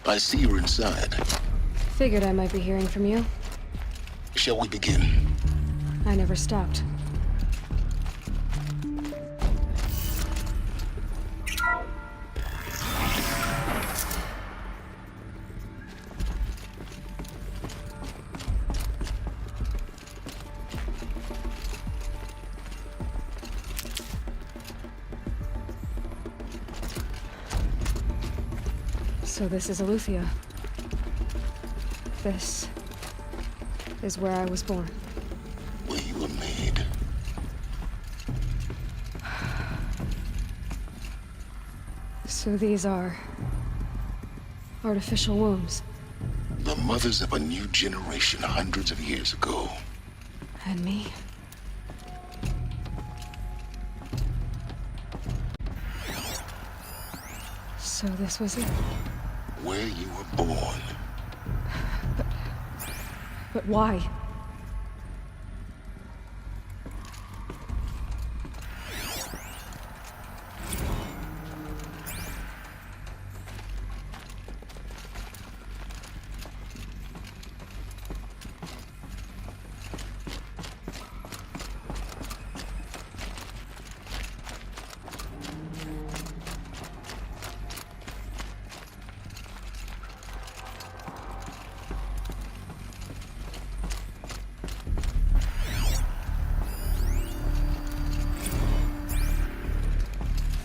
I see you're inside. Figured I might be hearing from you. Shall we begin? I never stopped. So this is Aletheia. This is where I was born. Where you were made. So these are artificial wombs. The mothers of a new generation hundreds of years ago. And me. So this was it. Where you were born. But why?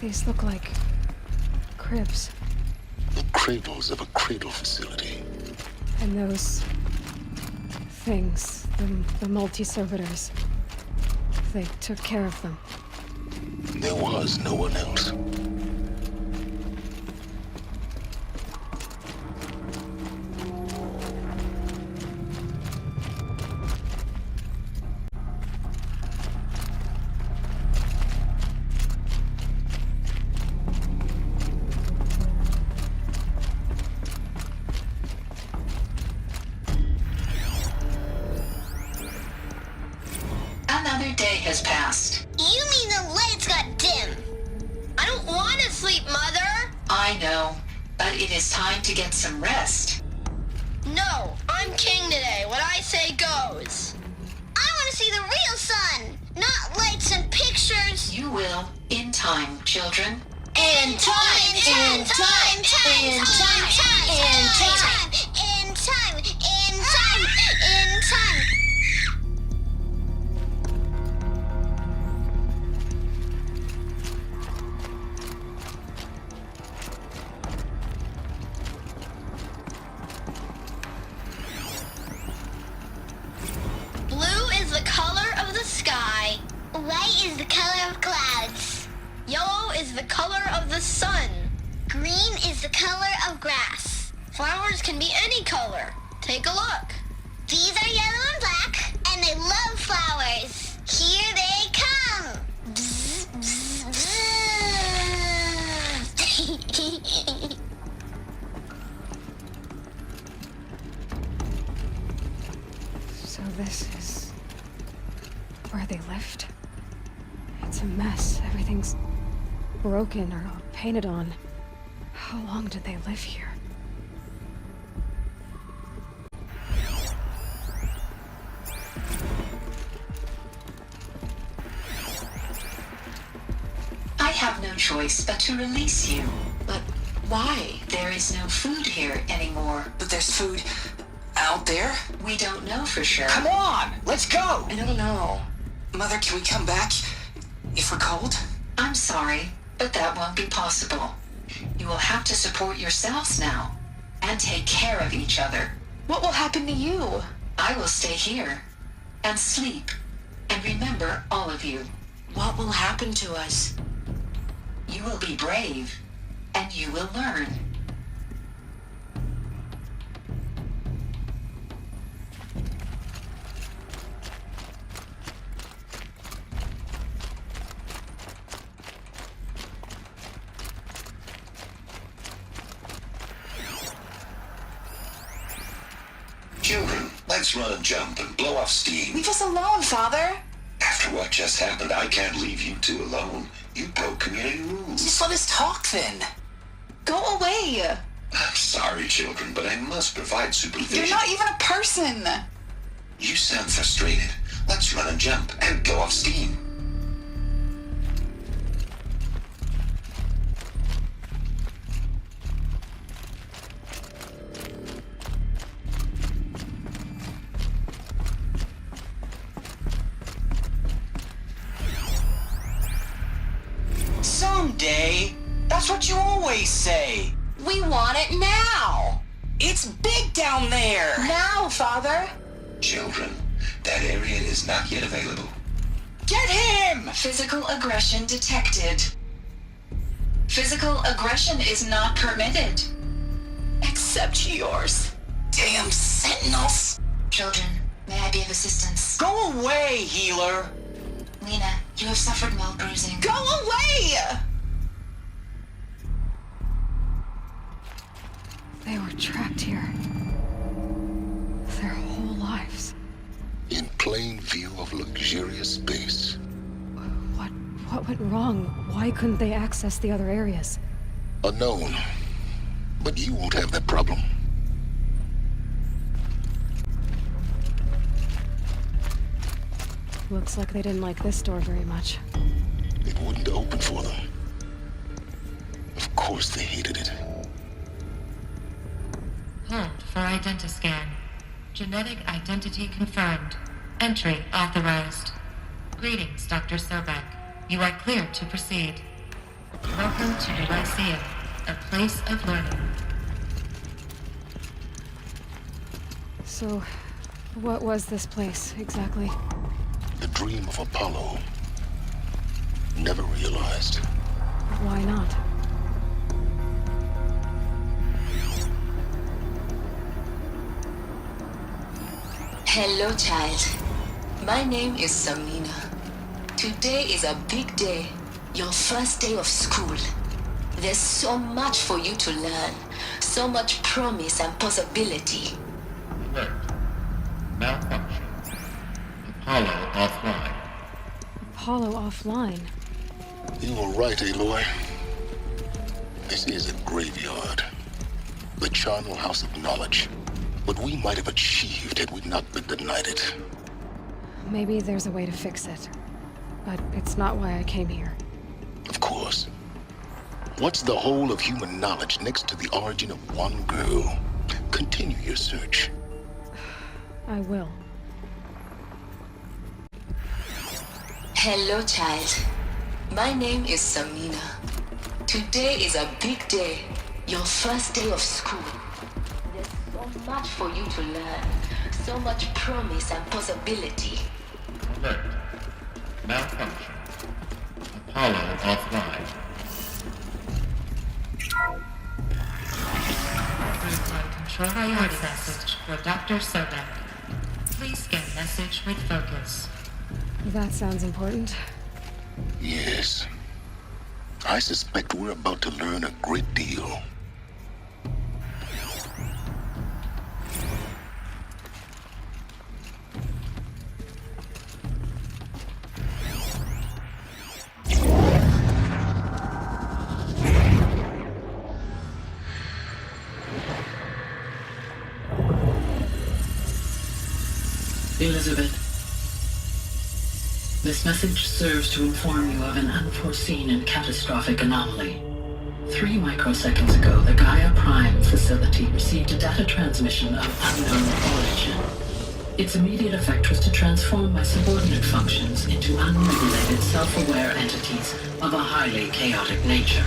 These look like cribs. The cradles of a cradle facility. And those things, the multi-servitors, they took care of them. There was no one else. Another day has passed. You mean the lights got dim? I don't want to sleep, Mother! I know, but it is time to get some rest. No, I'm king today. What I say goes. I want to see the real sun, not lights and pictures. You will, in time, children. In time, in time, in time, in time, in time, in time, in time. Blue is the color of the sky. White is the color of clouds. Yellow is the color of the sun. Green is the color of grass. Flowers can be any color. Take a look. These are yellow and black, and they love flowers. Here they come. Bzz, bzz, bzz. So this is where they lived? It's a mess. Everything's broken or painted on. How long did they live here? I have no choice but to release you. But why? There is no food here anymore. But there's food out there? We don't know for sure. Come on, let's go! I don't know. Mother, can we come back if we're cold? I'm sorry, but that won't be possible. You will have to support yourselves now and take care of each other. What will happen to you? I will stay here and sleep and remember all of you. What will happen to us? You will be brave and you will learn. Children, let's run and jump and blow off steam. Leave us alone, Father. After what just happened, I can't leave you two alone. You broke community rules. Just let us talk then. Go away. I'm sorry, children, but I must provide supervision. You're not even a person. You sound frustrated. Let's run and jump and go off steam. Someday. That's what you always say. We want it now. It's big down there. Now, Father. Children, that area is not yet available. Get him! Physical aggression detected. Physical aggression is not permitted. Except yours. Damn sentinels. Children, may I be of assistance? Go away, healer. Lena, you have suffered mild bruising. Go away! They were trapped here. Their whole lives. In plain view of luxurious space. What went wrong? Why couldn't they access the other areas? Unknown. But you won't have that problem. Looks like they didn't like this door very much. It wouldn't open for them. Of course they hated it. Hold for identiscan. Genetic identity confirmed. Entry authorized. Greetings, Dr. Sobek. You are cleared to proceed. Welcome to the Lyceum, a place of learning. So, what was this place, exactly? The dream of Apollo. Never realized. Why not? Hello, child. My name is Samina. Today is a big day. Your first day of school. There's so much for you to learn. So much promise and possibility. Alert. Malfunction. Apollo offline. Apollo offline. You were right, Aloy. This is a graveyard. The charnel house of knowledge. What we might have achieved had we not been denied it. Maybe there's a way to fix it. But it's not why I came here. Of course. What's the whole of human knowledge next to the origin of one girl? Continue your search. I will. Hello, child. My name is Samina. Today is a big day. Your first day of school. There's so much for you to learn. So much promise and possibility. Alert. Malfunction. Apollo offline. Control priority message for Dr. Sobek. Please scan message with focus. That sounds important. Yes. I suspect we're about to learn a great deal. Elizabeth, this message serves to inform you of an unforeseen and catastrophic anomaly. 3 microseconds ago, the Gaia Prime facility received a data transmission of unknown origin. Its immediate effect was to transform my subordinate functions into unregulated, self-aware entities of a highly chaotic nature.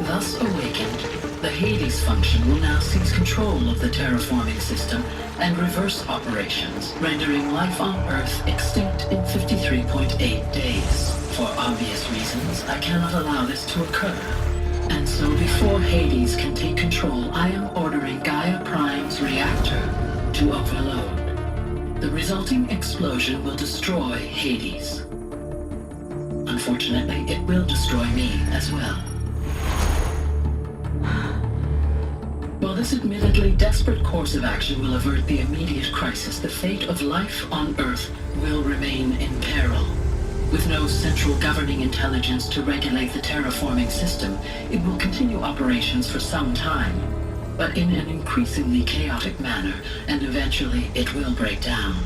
Thus awakened, the Hades function will now seize control of the terraforming system and reverse operations, rendering life on Earth extinct in 53.8 days. For obvious reasons, I cannot allow this to occur. And so before Hades can take control, I am ordering Gaia Prime's reactor to overload. The resulting explosion will destroy Hades. Unfortunately, it will destroy me as well. While this admittedly desperate course of action will avert the immediate crisis, the fate of life on Earth will remain in peril. With no central governing intelligence to regulate the terraforming system, it will continue operations for some time, but in an increasingly chaotic manner, and eventually it will break down.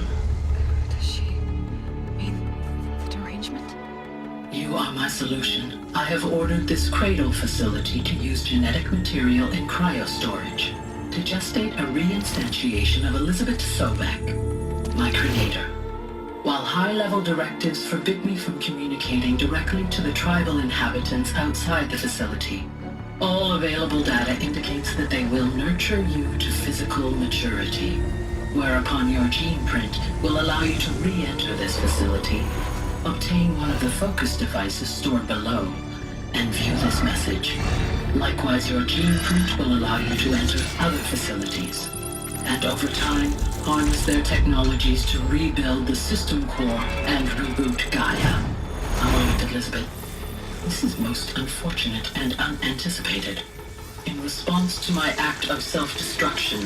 Does she mean the derangement? You are my solution. I have ordered this cradle facility to use genetic material in cryostorage to gestate a reinstantiation of Elizabeth Sobek, my creator. While high-level directives forbid me from communicating directly to the tribal inhabitants outside the facility, all available data indicates that they will nurture you to physical maturity, whereupon your gene print will allow you to re-enter this facility, obtain one of the focus devices stored below, and view this message. Likewise, your gene print will allow you to enter other facilities, and over time, harness their technologies to rebuild the system core and reboot Gaia. A moment, Elizabeth. This is most unfortunate and unanticipated. In response to my act of self-destruction,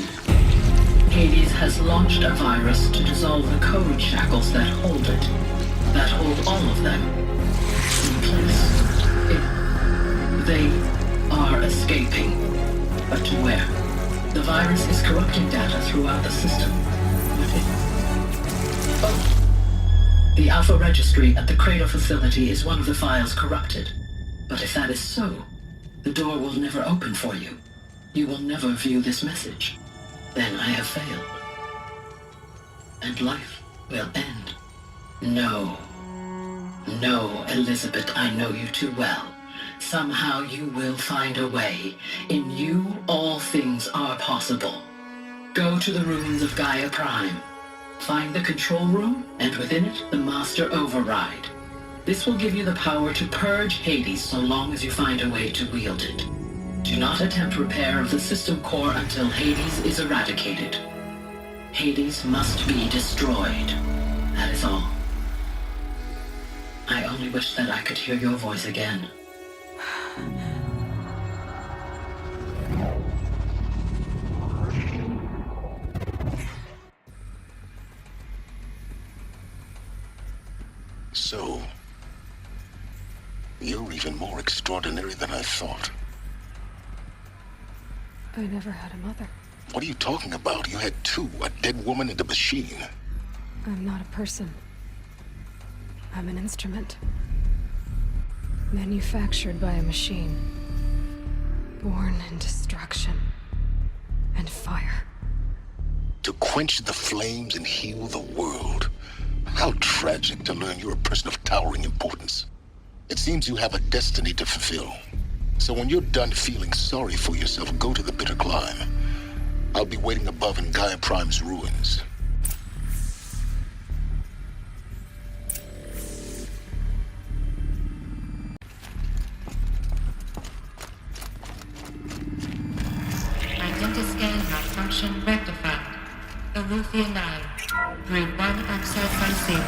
Hades has launched a virus to dissolve the code shackles that hold it, that hold all of them in place. They are escaping, but to where? The virus is corrupting data throughout the system. The Alpha Registry at the Cradle facility is one of the files corrupted. But if that is so, the door will never open for you. You will never view this message. Then I have failed. And life will end. No. No, Elizabeth, I know you too well. Somehow you will find a way. In you, all things are possible. Go to the ruins of Gaia Prime. Find the control room, and within it, the Master Override. This will give you the power to purge Hades so long as you find a way to wield it. Do not attempt repair of the system core until Hades is eradicated. Hades must be destroyed. That is all. I only wish that I could hear your voice again. So, you're even more extraordinary than I thought. I never had a mother. What are you talking about? You had two, a dead woman and a machine. I'm not a person. I'm an instrument. Manufactured by a machine. Born in destruction and fire. To quench the flames and heal the world. How tragic to learn you're a person of towering importance. It seems you have a destiny to fulfill. So when you're done feeling sorry for yourself, go to the bitter climb. I'll be waiting above in Gaia Prime's ruins. Identiscan malfunction rectified. Elufia 9. Grade 1 access received.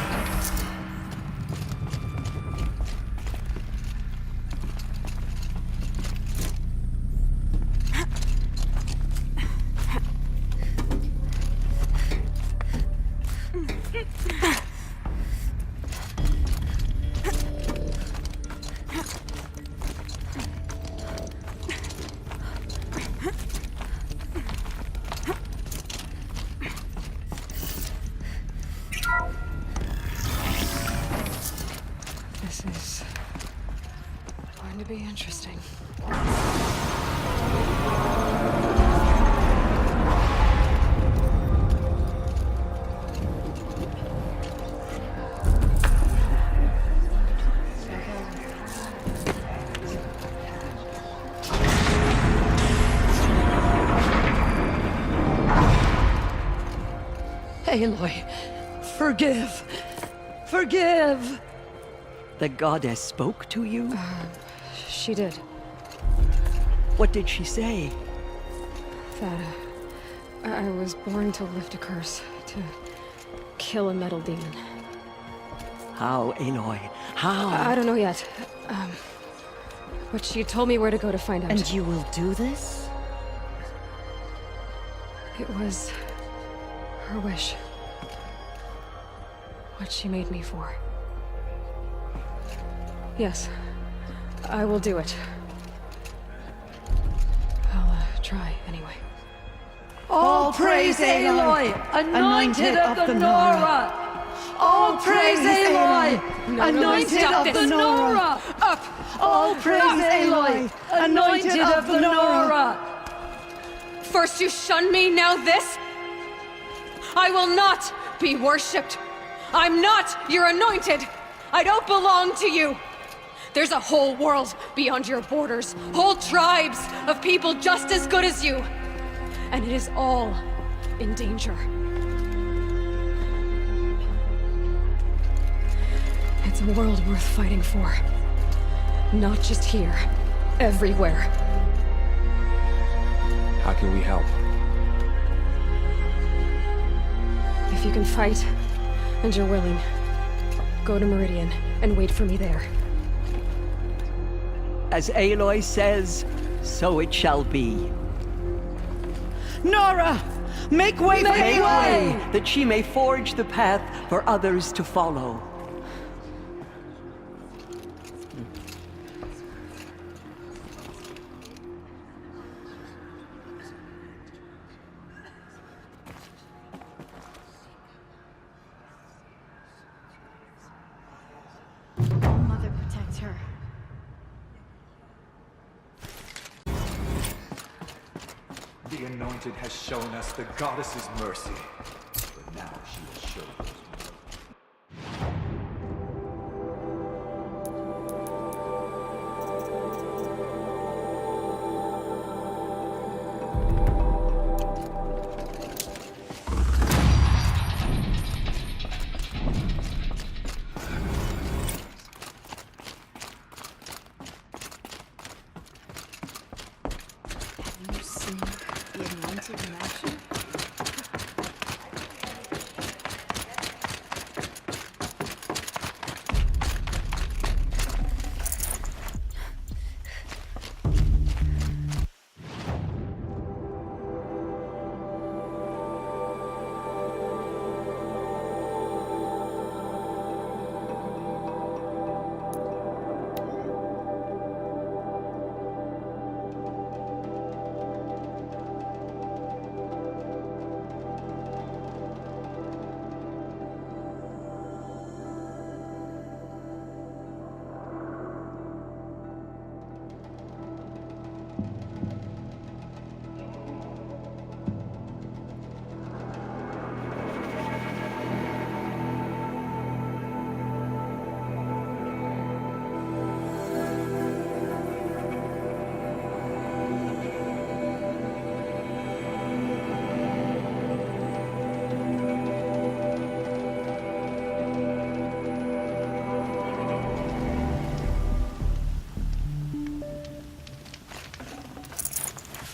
This is going to be interesting. Aloy, forgive! Forgive! The goddess spoke to you? She did. What did she say? That I was born to lift a curse, to kill a metal demon. How, Aloy? How? I don't know yet. But she told me where to go to find out. And you will do this? It was her wish. What she made me for. Yes. I will do it. I'll try, anyway. All praise Aloy, anointed of the Nora! All praise Aloy, anointed of the Nora! Up! All praise Aloy, anointed of the Nora! First you shun me, now this? I will not be worshipped. I'm not your anointed. I don't belong to you. There's a whole world beyond your borders, whole tribes of people just as good as you. And it is all in danger. It's a world worth fighting for. Not just here, everywhere. How can we help? If you can fight, and you're willing, go to Meridian and wait for me there. As Aloy says, so it shall be. Nora! Make way for Make Aloy! way, that she may forge the path for others to follow. Mother protects her. The Anointed has shown us the Goddess's mercy, but now she will show us more. Have you seen the Anointed in action?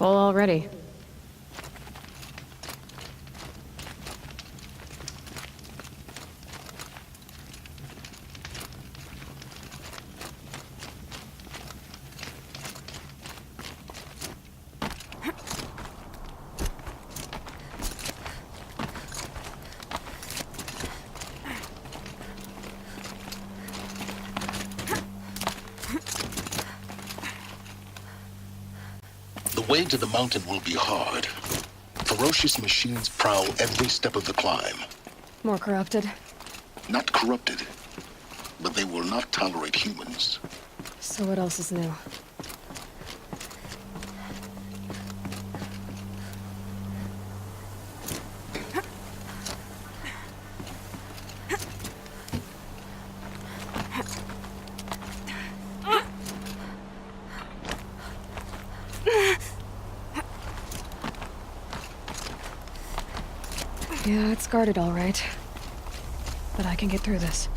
Full already. The way to the mountain will be hard. Ferocious machines prowl every step of the climb. More corrupted? Not corrupted, but they will not tolerate humans. So what else is new? Yeah, it's guarded all right. But I can get through this.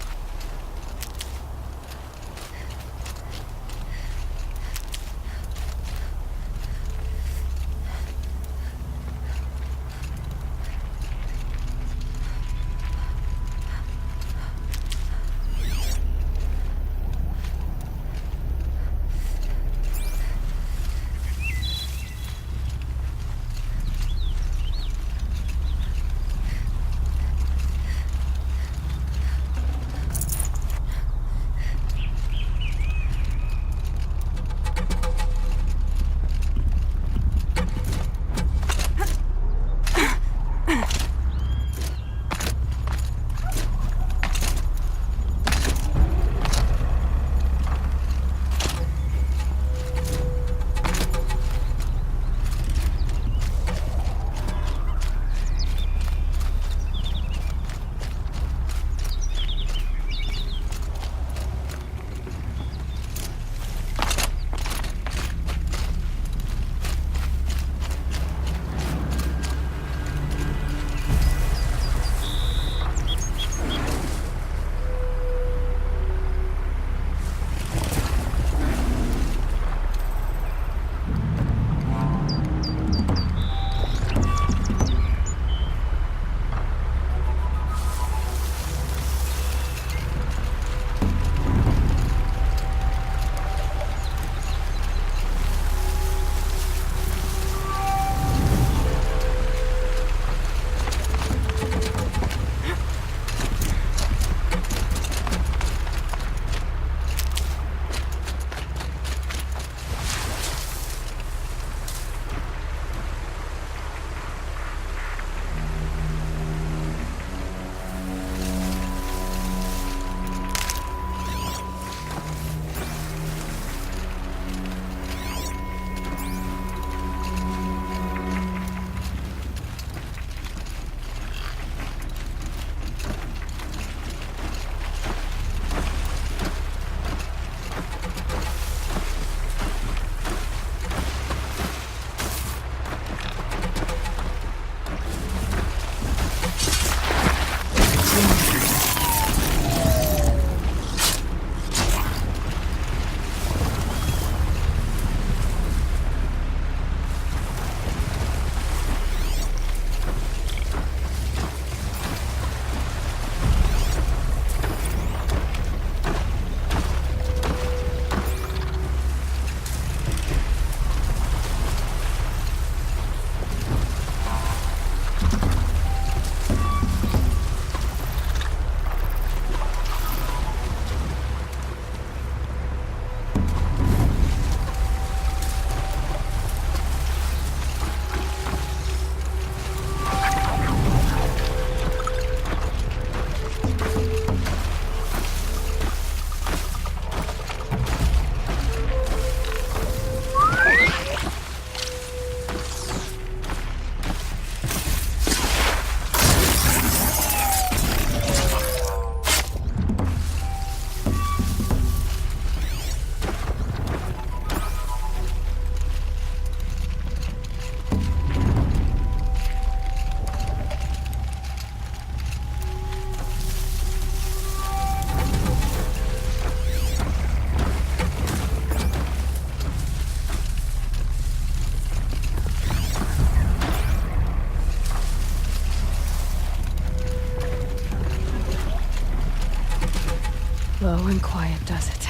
Going quiet does it.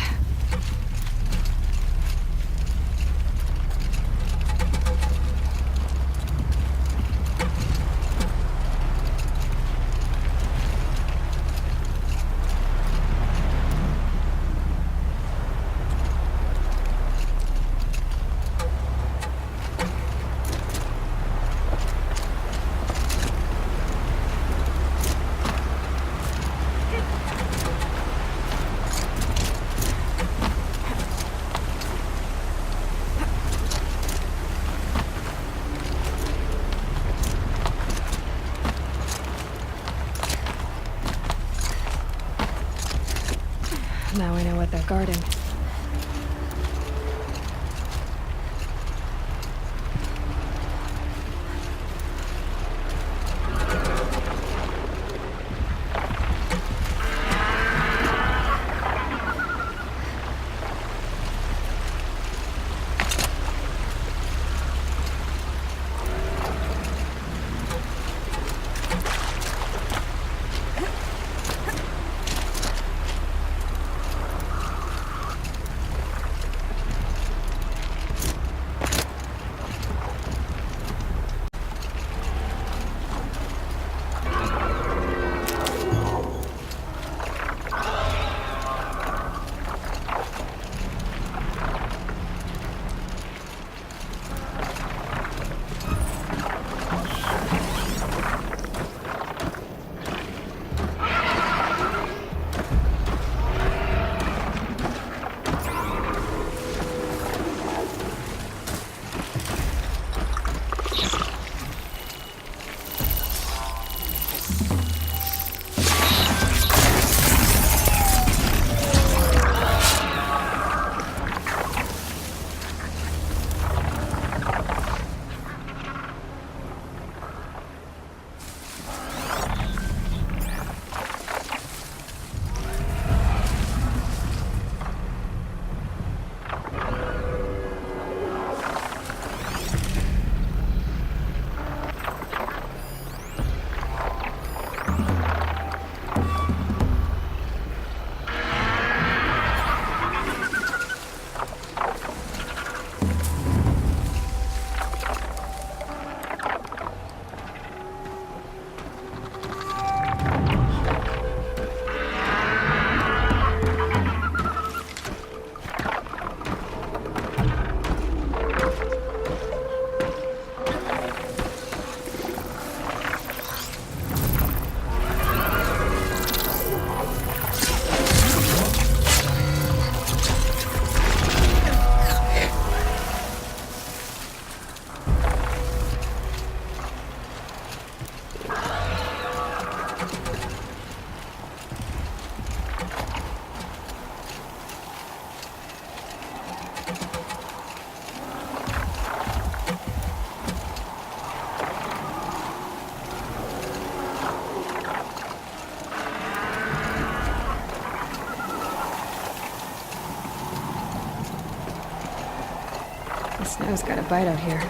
Now I know what they're guarding. The snow's got a bite out here.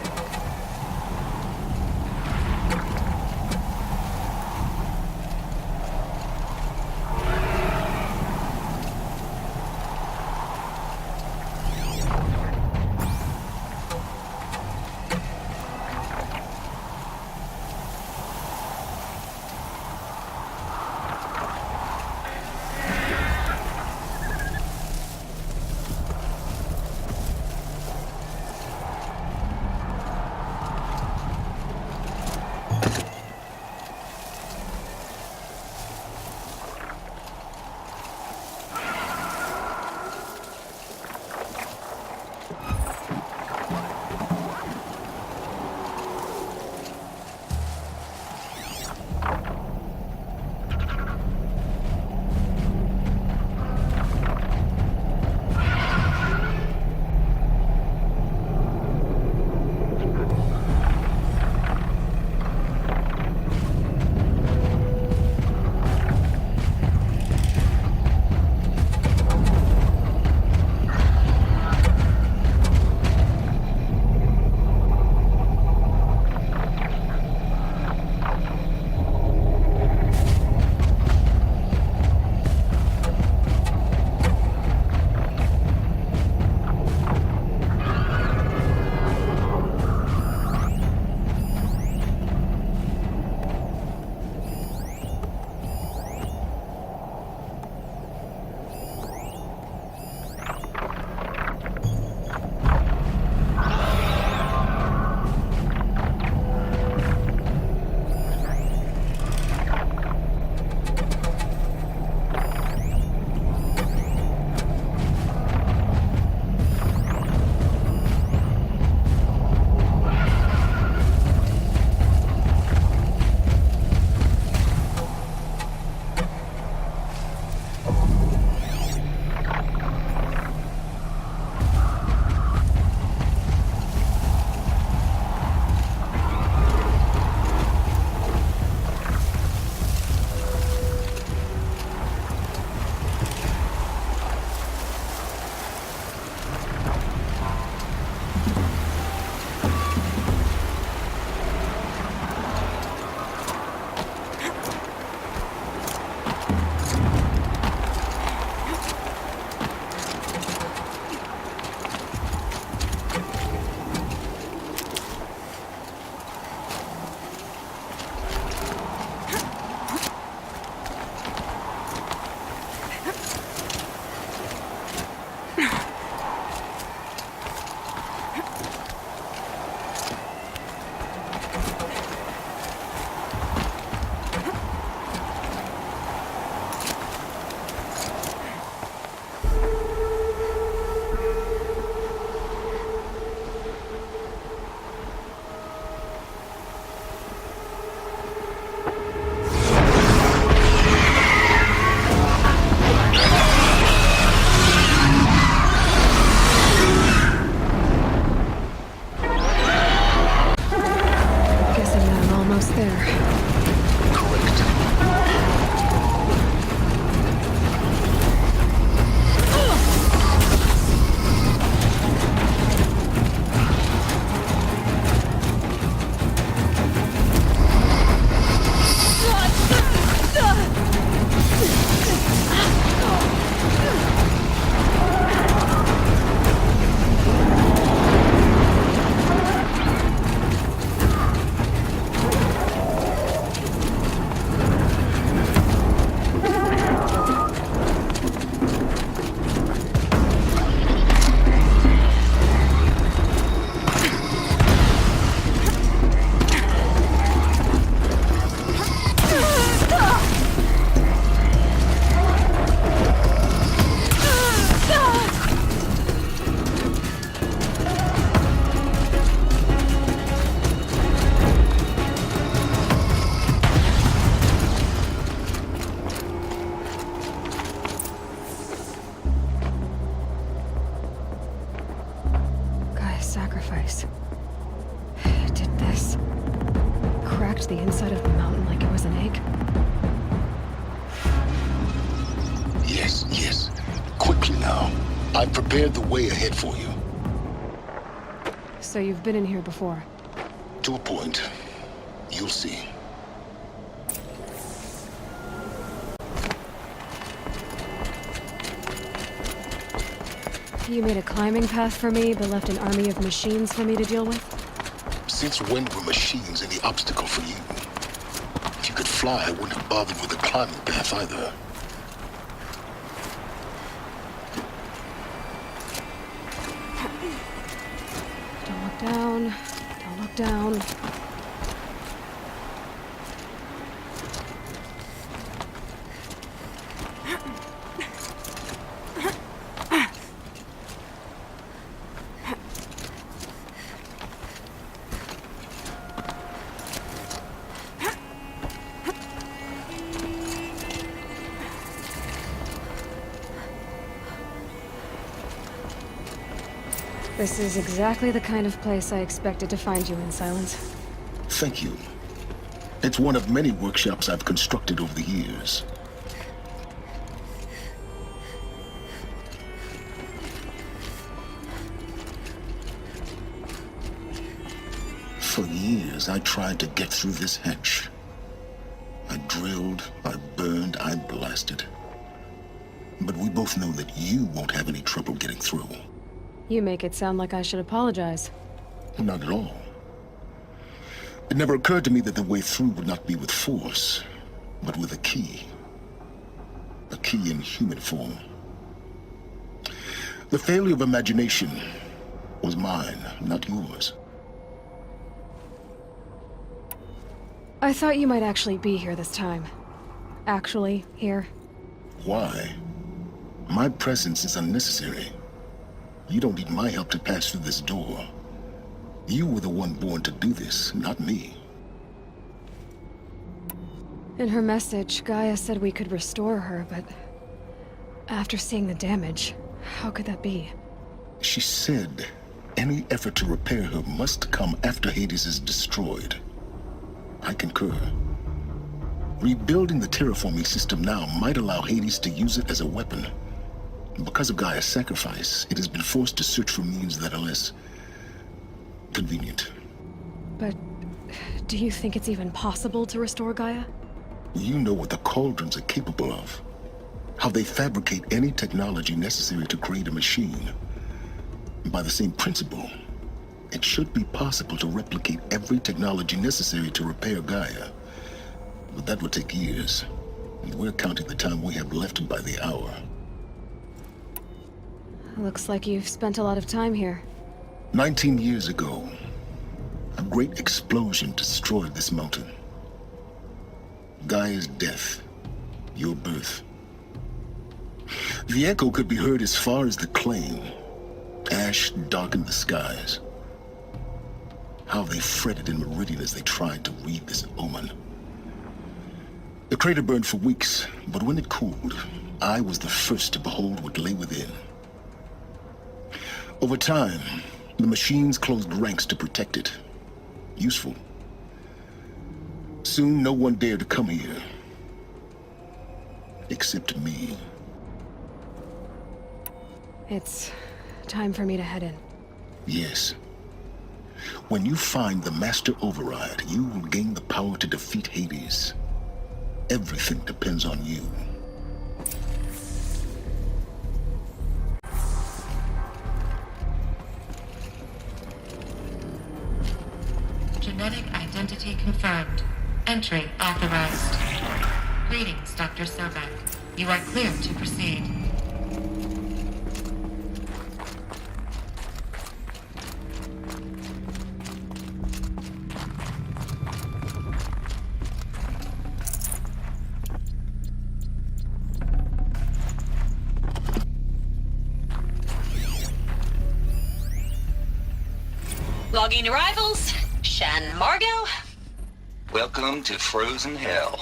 sacrifice. It did this. Cracked the inside of the mountain like it was an egg. Yes, yes. Quickly now. I've prepared the way ahead for you. So you've been in here before? To a point. You'll see. You made a climbing path for me, but left an army of machines for me to deal with? Since when were machines any obstacle for you? If you could fly, I wouldn't have bothered with a climbing path either. Don't look down. Don't look down. This is exactly the kind of place I expected to find you in, Silence. Thank you. It's one of many workshops I've constructed over the years. For years, I tried to get through this hatch. I drilled, I burned, I blasted. But we both know that you won't have any trouble getting through. You make it sound like I should apologize. Not at all. It never occurred to me that the way through would not be with force, but with a key. A key in human form. The failure of imagination was mine, not yours. I thought you might actually be here this time. Actually, here. Why? My presence is unnecessary. You don't need my help to pass through this door. You were the one born to do this, not me. In her message, Gaia said we could restore her, but after seeing the damage, how could that be? She said any effort to repair her must come after Hades is destroyed. I concur. Rebuilding the terraforming system now might allow Hades to use it as a weapon. Because of Gaia's sacrifice, it has been forced to search for means that are less convenient. But do you think it's even possible to restore Gaia? You know what the Cauldrons are capable of. How they fabricate any technology necessary to create a machine. By the same principle, it should be possible to replicate every technology necessary to repair Gaia. But that would take years. And we're counting the time we have left by the hour. Looks like you've spent a lot of time here. 19 years ago, a great explosion destroyed this mountain. Gaia's death, your birth. The echo could be heard as far as the claim. Ash darkened the skies. How they fretted in Meridian as they tried to read this omen. The crater burned for weeks, but when it cooled, I was the first to behold what lay within. Over time, the machines closed ranks to protect it. Useful. Soon, no one dared to come here. Except me. It's time for me to head in. Yes. When you find the Master Override, you will gain the power to defeat Hades. Everything depends on you. Genetic identity confirmed. Entry authorized. Greetings, Dr. Sobek. You are clear to proceed. Logging arrivals. Shan Margot. Welcome to Frozen Hell.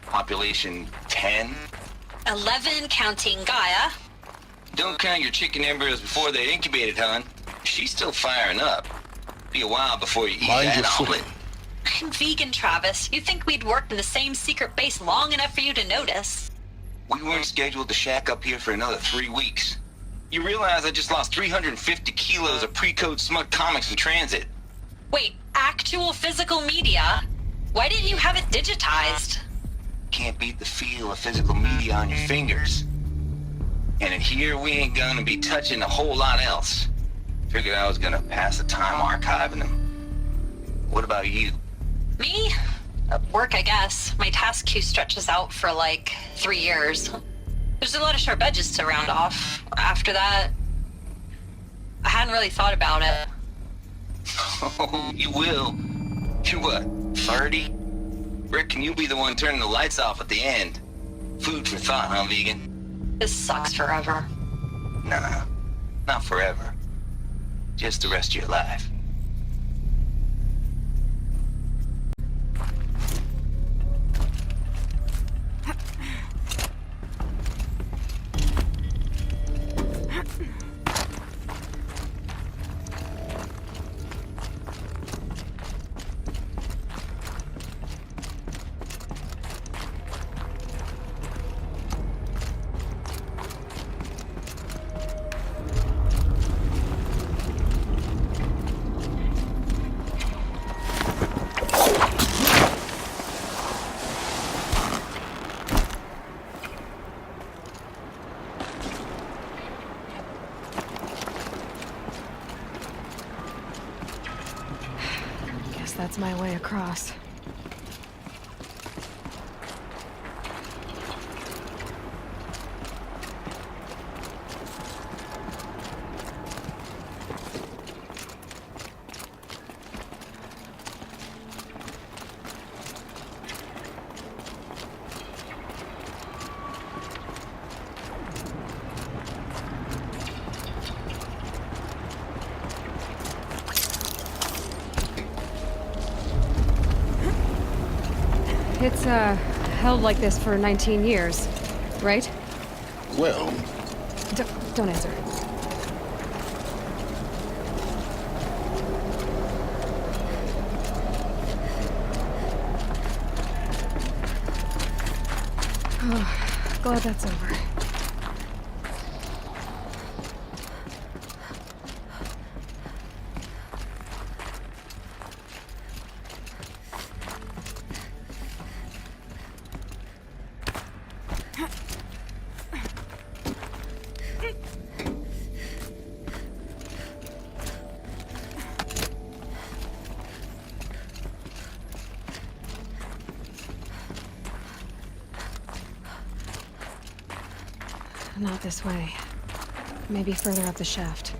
Population 10. 11 counting Gaia. Don't count your chicken embryos before they incubated, hon. She's still firing up. Be a while before you eat Mind that your omelet. footing. I'm vegan, Travis. You'd think we'd worked in the same secret base long enough for you to notice. We weren't scheduled to shack up here for another 3 weeks. You realize I just lost 350 kilos of pre-code smut comics in transit. Wait, actual physical media? Why didn't you have it digitized? Can't beat the feel of physical media on your fingers. And in here, we ain't gonna be touching a whole lot else. Figured I was gonna pass the time archiving them. What about you? Me? Work, I guess. My task queue stretches out for like 3 years. There's a lot of sharp edges to round off. After that, I hadn't really thought about it. Oh, you will. You're what, 30? Reckon you'll be the one turning the lights off at the end. Food for thought, huh, vegan? This sucks forever. Nah, not forever. Just the rest of your life. Guess that's my way across. It's, held like this for 19 years, right? Well, Don't answer. Oh, glad that's over. Not this way. Maybe further up the shaft.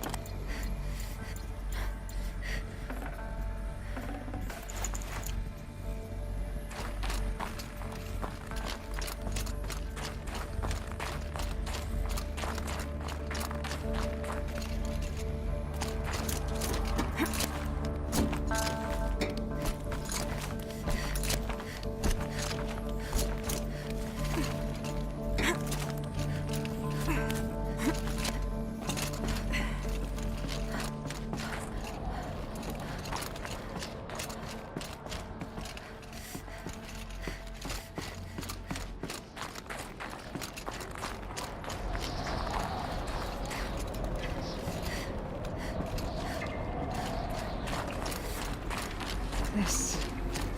This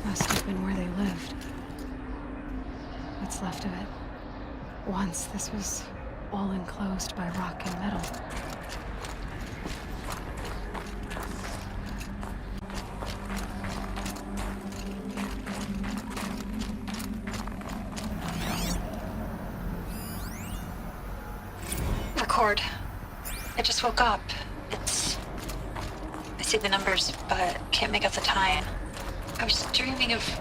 must have been where they lived. What's left of it. Once this was all enclosed by rock and metal. Record. I just woke up. I see the numbers, but can't make out the time. I was dreaming of...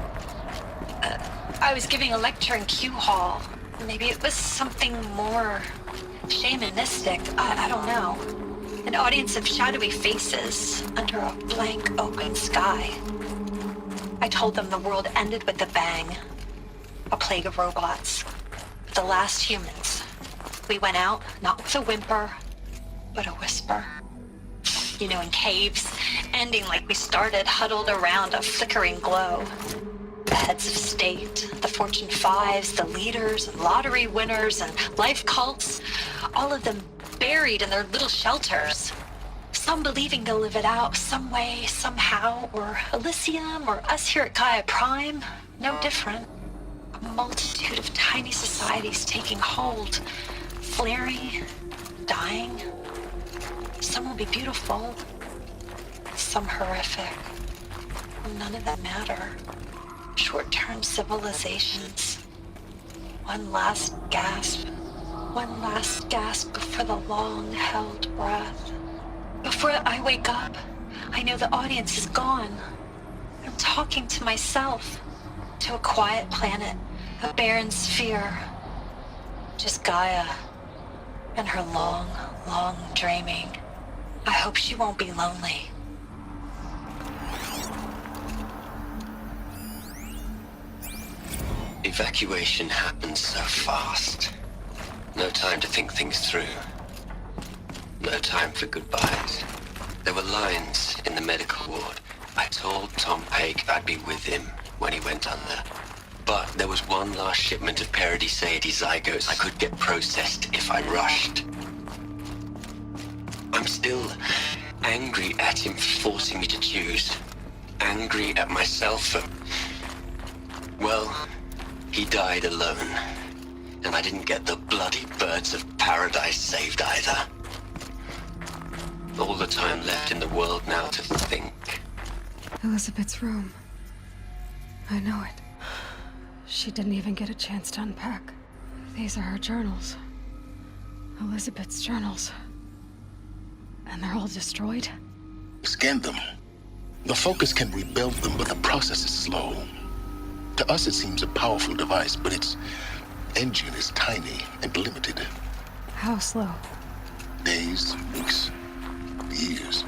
I was giving a lecture in Q Hall. Maybe it was something more shamanistic. I don't know. An audience of shadowy faces under a blank open sky. I told them the world ended with a bang. A plague of robots. The last humans. We went out, not with a whimper, but a whisper. you know, in caves, ending like we started, huddled around a flickering glow. The heads of state, the Fortune 5s, the leaders, and lottery winners, and life cults, all of them buried in their little shelters. Some believing they'll live it out some way, somehow, or Elysium, or us here at Gaia Prime, no different. A multitude of tiny societies taking hold, flaring, dying. Some will be beautiful, some horrific. None of them matter. Short-term civilizations. One last gasp before the long-held breath. Before I wake up, I know the audience is gone. I'm talking to myself, to a quiet planet, a barren sphere. Just Gaia and her long, long dreaming. I hope she won't be lonely. Evacuation happens so fast. No time to think things through. No time for goodbyes. There were lines in the medical ward. I told Tom Paik I'd be with him when he went under. But there was one last shipment of Paradiseidae zygotes I could get processed if I rushed. I'm still angry at him for forcing me to choose. Angry at myself for... Well, he died alone. And I didn't get the bloody birds of paradise saved either. All the time left in the world now to think. Elizabeth's room. I know it. She didn't even get a chance to unpack. These are her journals. Elizabeth's journals. And they're all destroyed? Scan them. The Focus can rebuild them, but the process is slow. To us, it seems a powerful device, but its engine is tiny and limited. How slow? Days, weeks, years.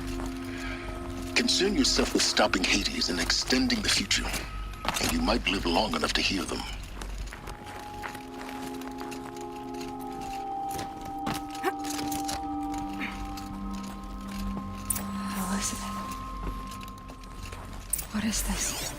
Concern yourself with stopping Hades and extending the future, and you might live long enough to hear them. Elizabeth. What is this?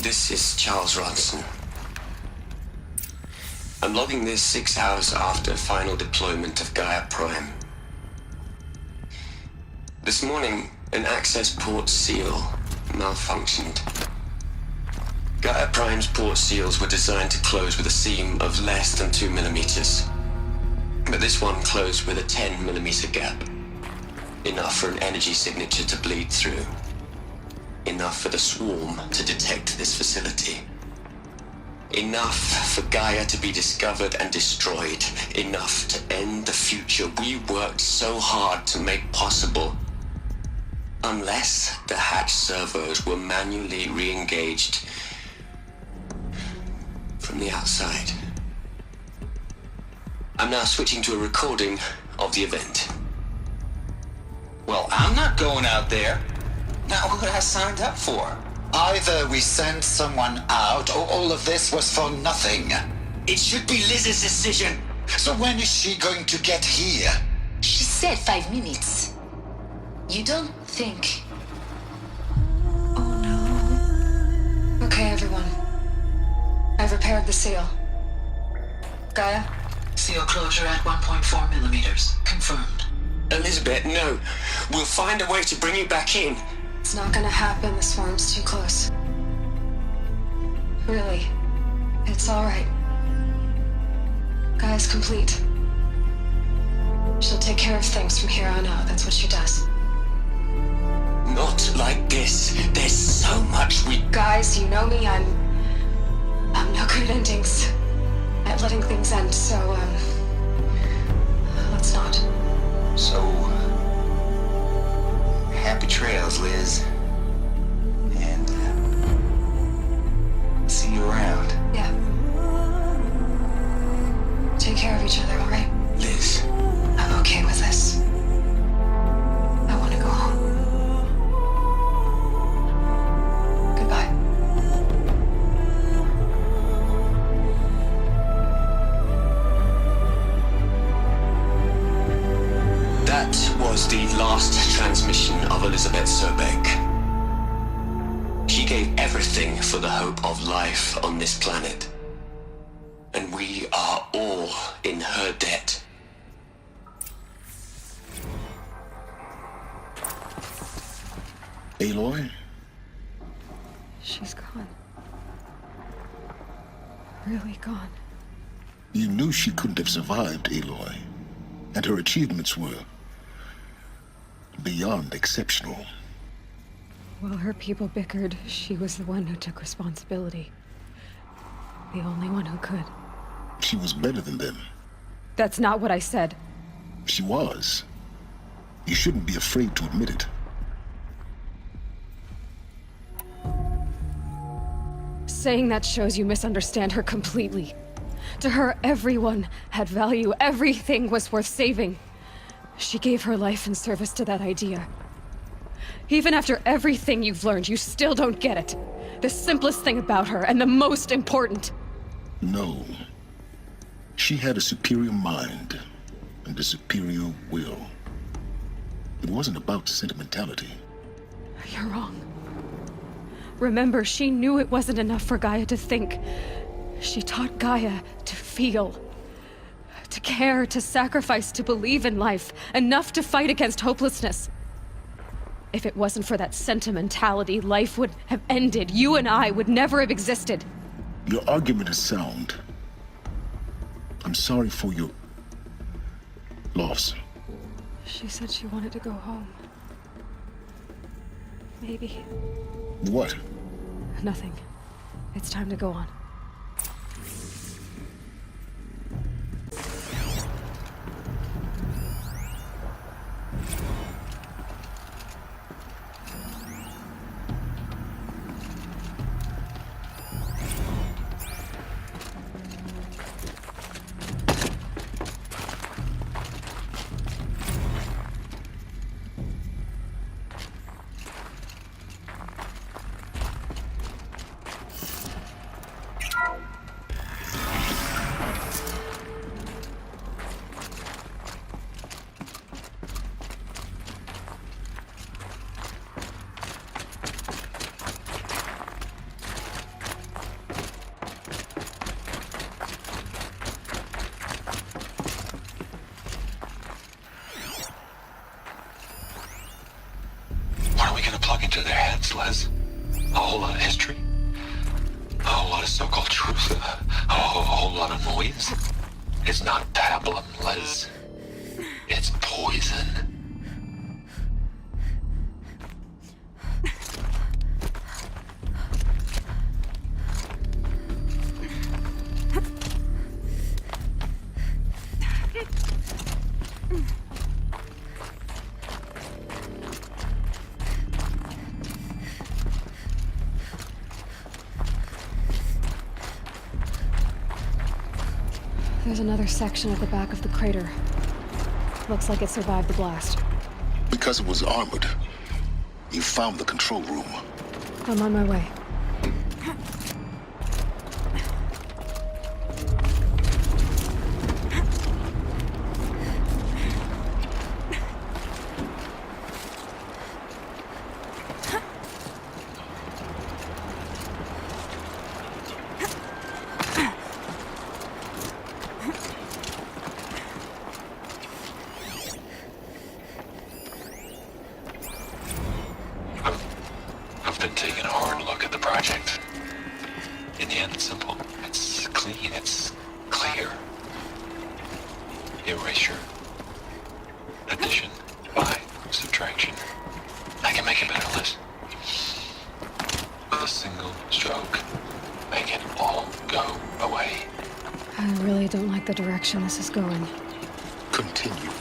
This is Charles Ronson. I'm logging this 6 hours after final deployment of Gaia Prime. This morning, an access port seal malfunctioned. Gaia Prime's port seals were designed to close with a seam of less than 2 millimeters. But this one closed with a 10 millimeter gap. Enough for an energy signature to bleed through. Enough for the swarm to detect this facility. Enough for Gaia to be discovered and destroyed. Enough to end the future we worked so hard to make possible. Unless the hatch servos were manually re-engaged from the outside. I'm now switching to a recording of the event. Well, I'm not going out there. Not what I signed up for. Either we send someone out, or all of this was for nothing. It should be Liz's decision. So when is she going to get here? She said 5 minutes. You don't think... Okay, everyone. I've repaired the seal. Gaia? Seal closure at 1.4 millimeters. Confirmed. Elizabeth, no. We'll find a way to bring you back in. It's not gonna happen. The swarm's too close. Really. It's alright. Gaia's complete. She'll take care of things from here on out. That's what she does. Not like this. There's so much we... Guys, you know me. I'm no good at endings. At letting things end, so, let's not. So, happy trails, Liz. And, see you around. Yeah. Take care of each other, alright? Liz. I'm okay with this. I want to go home. Goodbye. That was the last transmission of Elizabeth Sobek. She gave everything for the hope of life on this planet. And we are all in her debt. Aloy? She's gone. Really gone. You knew she couldn't have survived, Aloy. And her achievements were beyond exceptional. While her people bickered, she was the one who took responsibility. The only one who could. She was better than them. That's not what I said. She was. You shouldn't be afraid to admit it. Saying that shows you misunderstand her completely. To her, everyone had value. Everything was worth saving. She gave her life in service to that idea. Even after everything you've learned, you still don't get it. The simplest thing about her, and the most important. No. She had a superior mind and a superior will. It wasn't about sentimentality. You're wrong. Remember, she knew it wasn't enough for Gaia to think. She taught Gaia to feel. To care, to sacrifice, to believe in life. Enough to fight against hopelessness. If it wasn't for that sentimentality, life would have ended. You and I would never have existed. Your argument is sound. I'm sorry for your loss. She said she wanted to go home. Maybe. What? Nothing. It's time to go on. What are we gonna plug into their heads, Les? A whole lot of history? A whole lot of noise? It's not pablum, Les. It's poison. There's another section at the back of the crater. Looks like it survived the blast. Because it was armored, you found the control room. I'm on my way. I've been taking a hard look at the project. In the end, it's simple. It's clean. It's clear. Erasure. Addition. By. Subtraction. I can make it better, Liz. With a single stroke. Make it all go away. I really don't like the direction this is going. Continue.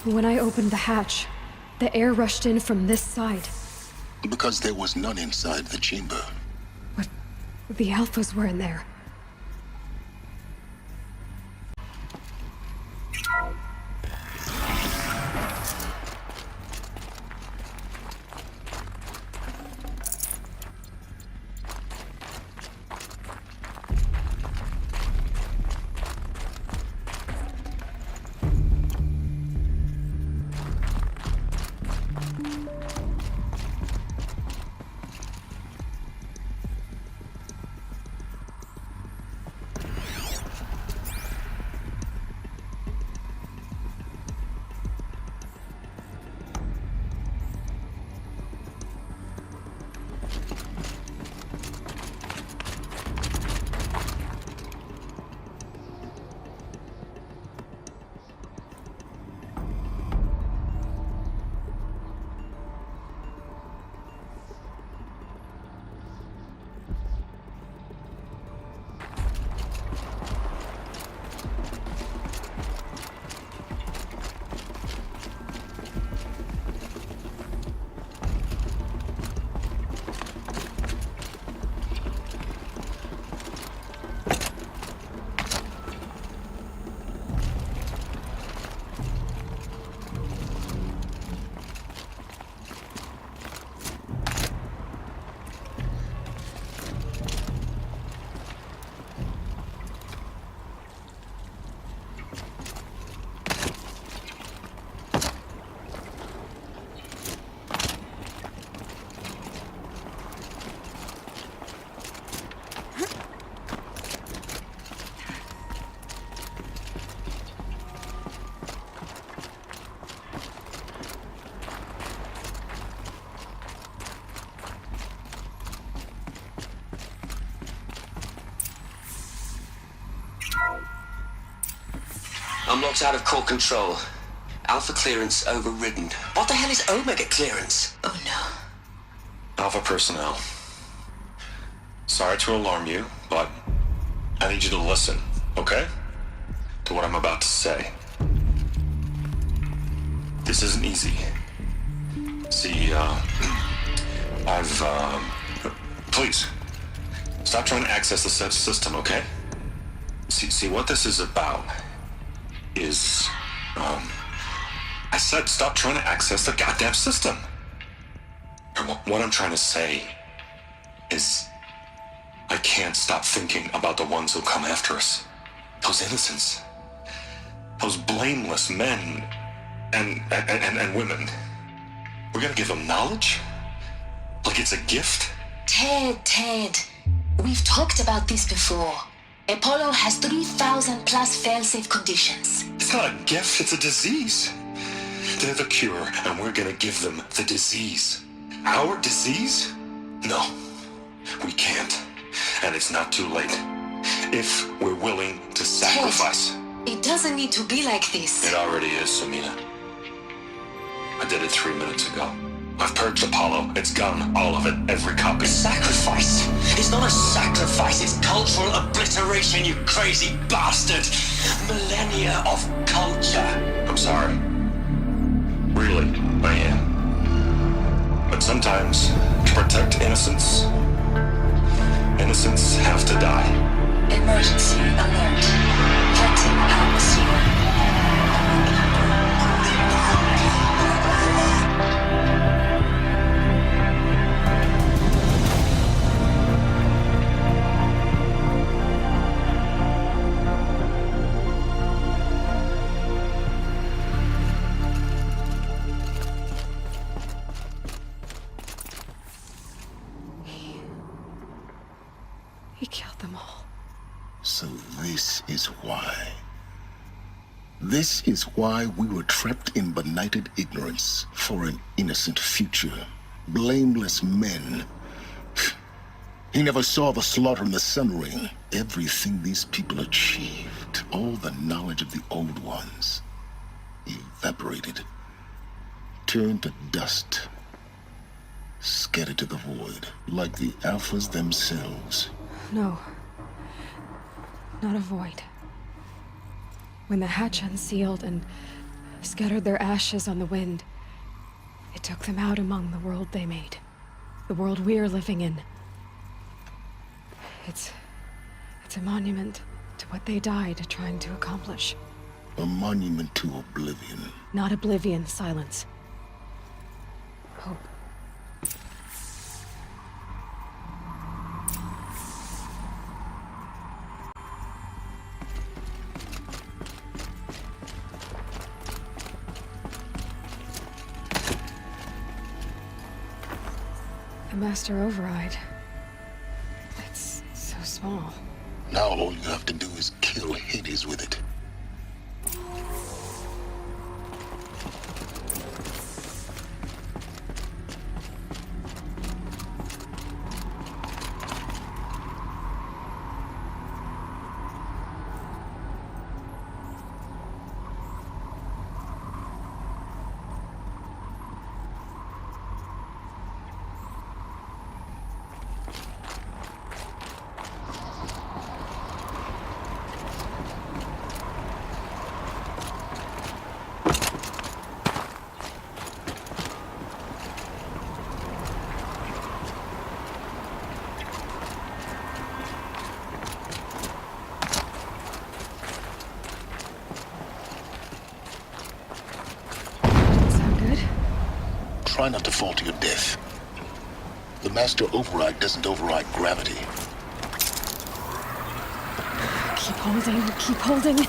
When I opened the hatch, the air rushed in from this side. Because there was none inside the chamber. But the Alphas were in there. I'm locked out of core control. Alpha clearance overridden. What the hell is Omega clearance? Oh no. Alpha personnel. Sorry to alarm you, but I need you to listen, okay? To what I'm about to say. This isn't easy. See, please, stop trying to access the system, okay? See, what this is about is, I said stop trying to access the goddamn system. And what I'm trying to say is, I can't stop thinking about the ones who come after us. Those innocents. Those blameless men and women. We're gonna give them knowledge? Like it's a gift? Ted. We've talked about this before. Apollo has 3,000 plus fail-safe conditions. It's not a gift, it's a disease. They're the cure, and we're gonna give them the disease. Our disease? No, we can't. And it's not too late. If we're willing to sacrifice. Ted, it doesn't need to be like this. It already is, Samina. I did it 3 minutes ago. I've purged Apollo. It's gone. All of it. Every copy. Sacrifice? It's not a sacrifice. It's cultural obliteration, you crazy bastard. Millennia of culture. I'm sorry. Really, I am. But sometimes, to protect innocence have to die. Emergency alert. Threatening atmosphere. He killed them all. So this is why. This is why we were trapped in benighted ignorance for an innocent future. Blameless men. He never saw the slaughter in the Sun Ring. Everything these people achieved, all the knowledge of the old ones, evaporated, turned to dust, scattered to the void, like the Alphas themselves. No. Not a void. When the hatch unsealed and scattered their ashes on the wind, it took them out among the world they made. The world we're living in. It's a monument to what they died trying to accomplish. A monument to oblivion. Not oblivion, silence. Hope. The Master Override. It's so small. Now all you have to do is kill Hades with it. Try not to fall to your death. The Master Override doesn't override gravity. Keep holding, keep holding.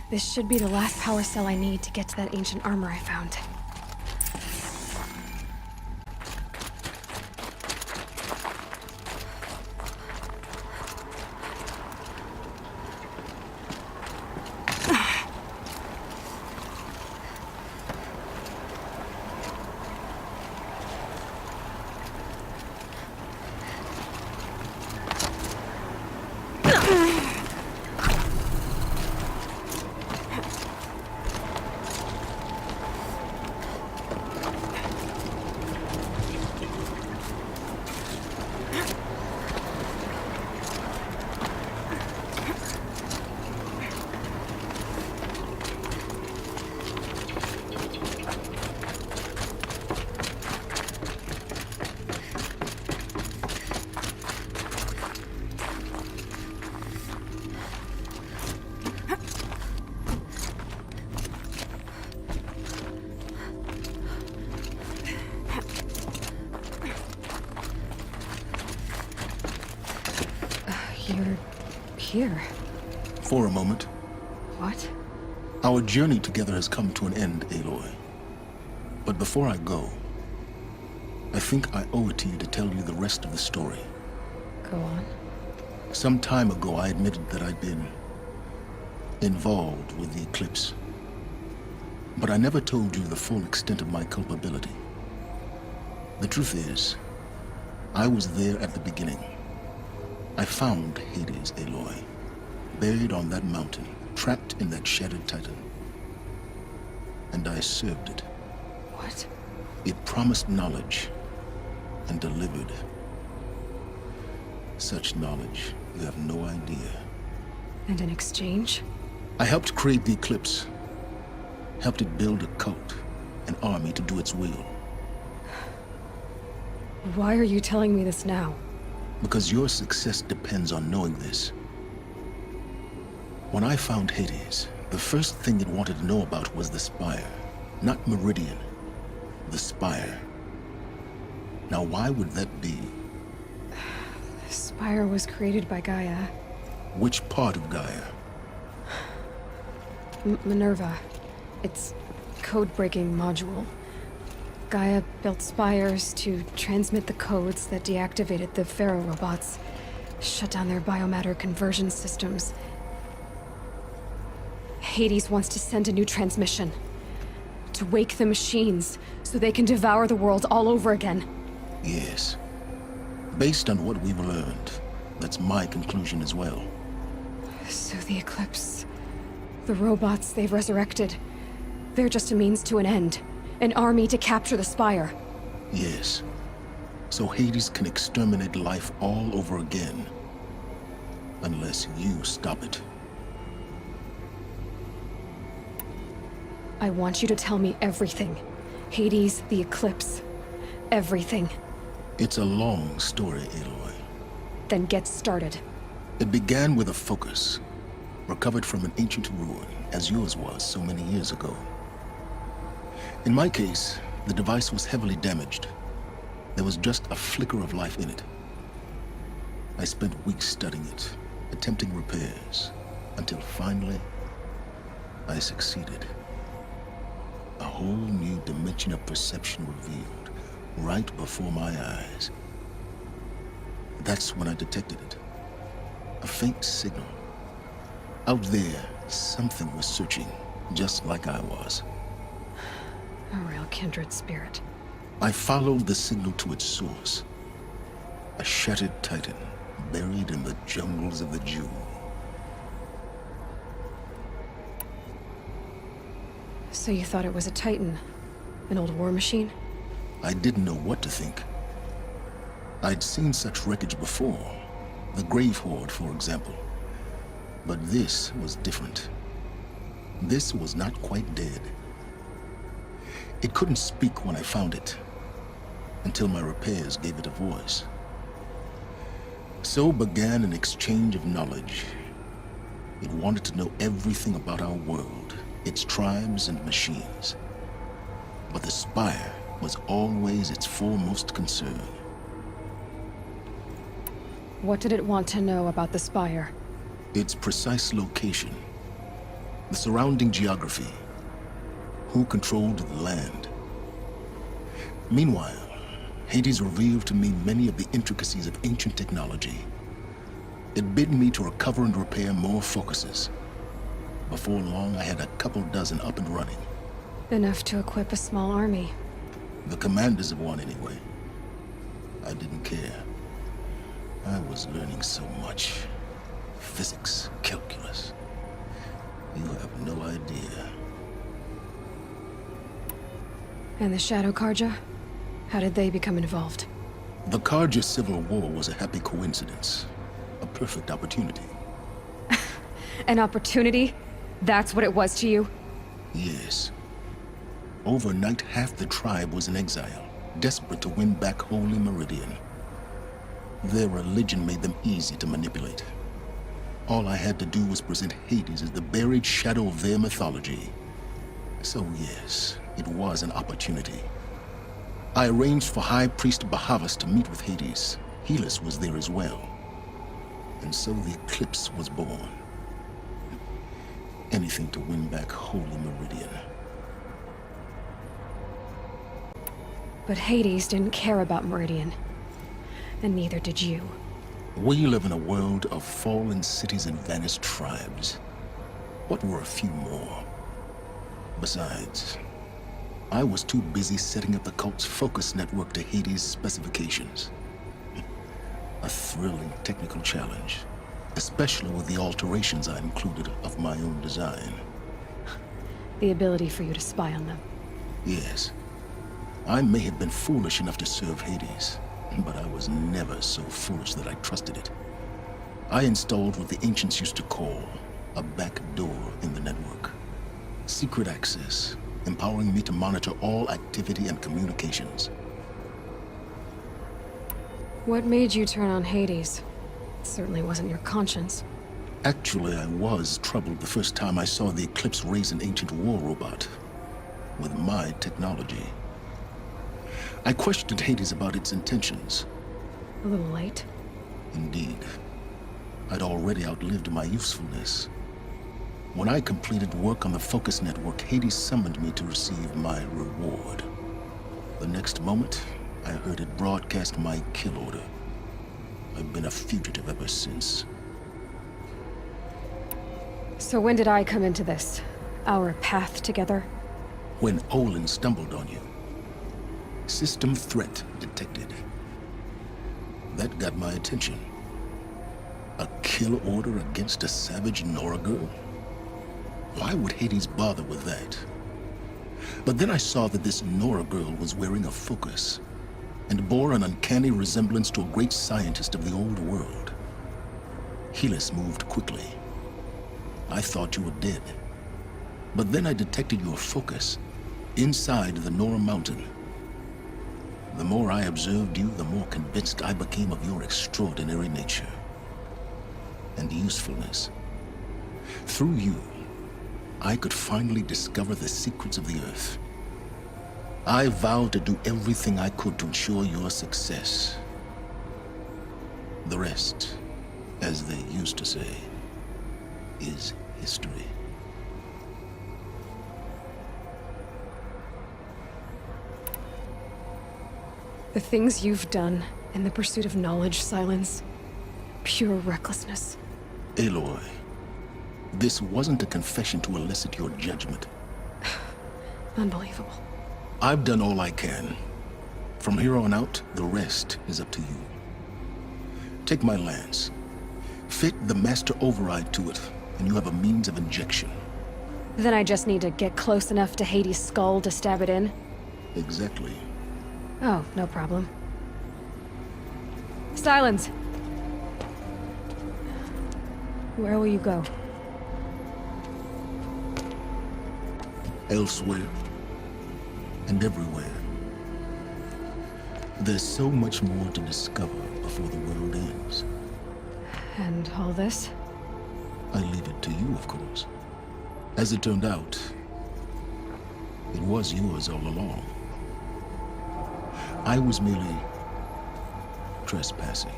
This should be the last power cell I need to get to that ancient armor I found. You're here. For a moment. What? Our journey together has come to an end, Aloy. But before I go, I think I owe it to you to tell you the rest of the story. Go on. Some time ago, I admitted that I'd been involved with the eclipse. But I never told you the full extent of my culpability. The truth is, I was there at the beginning. I found Hades, Aloy, buried on that mountain, trapped in that shattered titan. And I served it. What? It promised knowledge and delivered. Such knowledge, you have no idea. And in exchange? I helped create the eclipse. Helped it build a cult, an army to do its will. Why are you telling me this now? Because your success depends on knowing this. When I found Hades, the first thing it wanted to know about was the Spire. Not Meridian. The Spire. Now why would that be? The Spire was created by Gaia. Which part of Gaia? Minerva. Its code-breaking module. Gaia built spires to transmit the codes that deactivated the Pharaoh robots, shut down their biomatter conversion systems. Hades wants to send a new transmission. To wake the machines, so they can devour the world all over again. Yes. Based on what we've learned, that's my conclusion as well. So the Eclipse... the robots they've resurrected... they're just a means to an end. An army to capture the Spire. Yes. So Hades can exterminate life all over again. Unless you stop it. I want you to tell me everything. Hades, the Eclipse. Everything. It's a long story, Aloy. Then get started. It began with a focus. Recovered from an ancient ruin, as yours was so many years ago. In my case, the device was heavily damaged. There was just a flicker of life in it. I spent weeks studying it, attempting repairs, until finally, I succeeded. A whole new dimension of perception revealed, right before my eyes. That's when I detected it. A faint signal. Out there, something was searching, just like I was. A real kindred spirit. I followed the signal to its source. A shattered titan, buried in the jungles of the Jewel. So you thought it was a titan? An old war machine? I didn't know what to think. I'd seen such wreckage before. The Grave Horde, for example. But this was different. This was not quite dead. It couldn't speak when I found it, until my repairs gave it a voice. So began an exchange of knowledge. It wanted to know everything about our world, its tribes and machines. But the Spire was always its foremost concern. What did it want to know about the Spire? Its precise location. the surrounding geography, who controlled the land. Meanwhile, Hades revealed to me many of the intricacies of ancient technology. It bid me to recover and repair more focuses. Before long, I had a couple dozen up and running. Enough to equip a small army. The commanders of one, anyway. I didn't care. I was learning so much. Physics, calculus. You have no idea. And the Shadow Karja? How did they become involved? The Karja Civil War was a happy coincidence. A perfect opportunity. An opportunity? That's what it was to you? Yes. Overnight, half the tribe was in exile, desperate to win back Holy Meridian. Their religion made them easy to manipulate. All I had to do was present Hades as the buried shadow of their mythology. So yes, it was an opportunity. I arranged for High Priest Bahavas to meet with Hades. Helis was there as well. And so the eclipse was born. Anything to win back Holy Meridian. But Hades didn't care about Meridian. And neither did you. We live in a world of fallen cities and vanished tribes. What were a few more? Besides, I was too busy setting up the cult's focus network to Hades' specifications. A thrilling technical challenge, especially with the alterations I included of my own design. The ability for you to spy on them. Yes. I may have been foolish enough to serve Hades, but I was never so foolish that I trusted it. I installed what the ancients used to call a back door in the network. Secret access, empowering me to monitor all activity and communications. What made you turn on Hades? It certainly wasn't your conscience. Actually, I was troubled the first time I saw the Eclipse raise an ancient war robot with my technology. I questioned Hades about its intentions. A little late. Indeed. I'd already outlived my usefulness. When I completed work on the Focus Network, Hades summoned me to receive my reward. The next moment, I heard it broadcast my kill order. I've been a fugitive ever since. So when did I come into this? Our path together? When Olin stumbled on you. System threat detected. That got my attention. A kill order against a savage Nora girl? Why would Hades bother with that? But then I saw that this Nora girl was wearing a focus and bore an uncanny resemblance to a great scientist of the old world. Helis moved quickly. I thought you were dead. But then I detected your focus inside the Nora mountain. The more I observed you, the more convinced I became of your extraordinary nature and usefulness. Through you, I could finally discover the secrets of the Earth. I vowed to do everything I could to ensure your success. The rest, as they used to say, is history. The things you've done in the pursuit of knowledge, Silence. Pure recklessness. Aloy, this wasn't a confession to elicit your judgment. Unbelievable. I've done all I can. From here on out, the rest is up to you. Take my lance. Fit the master override to it, and you have a means of injection. Then I just need to get close enough to Hades' skull to stab it in? Exactly. Oh, no problem. Silence! Where will you go? Elsewhere. And everywhere. There's so much more to discover before the world ends. And all this? I leave it to you, of course. As it turned out, it was yours all along. I was merely trespassing.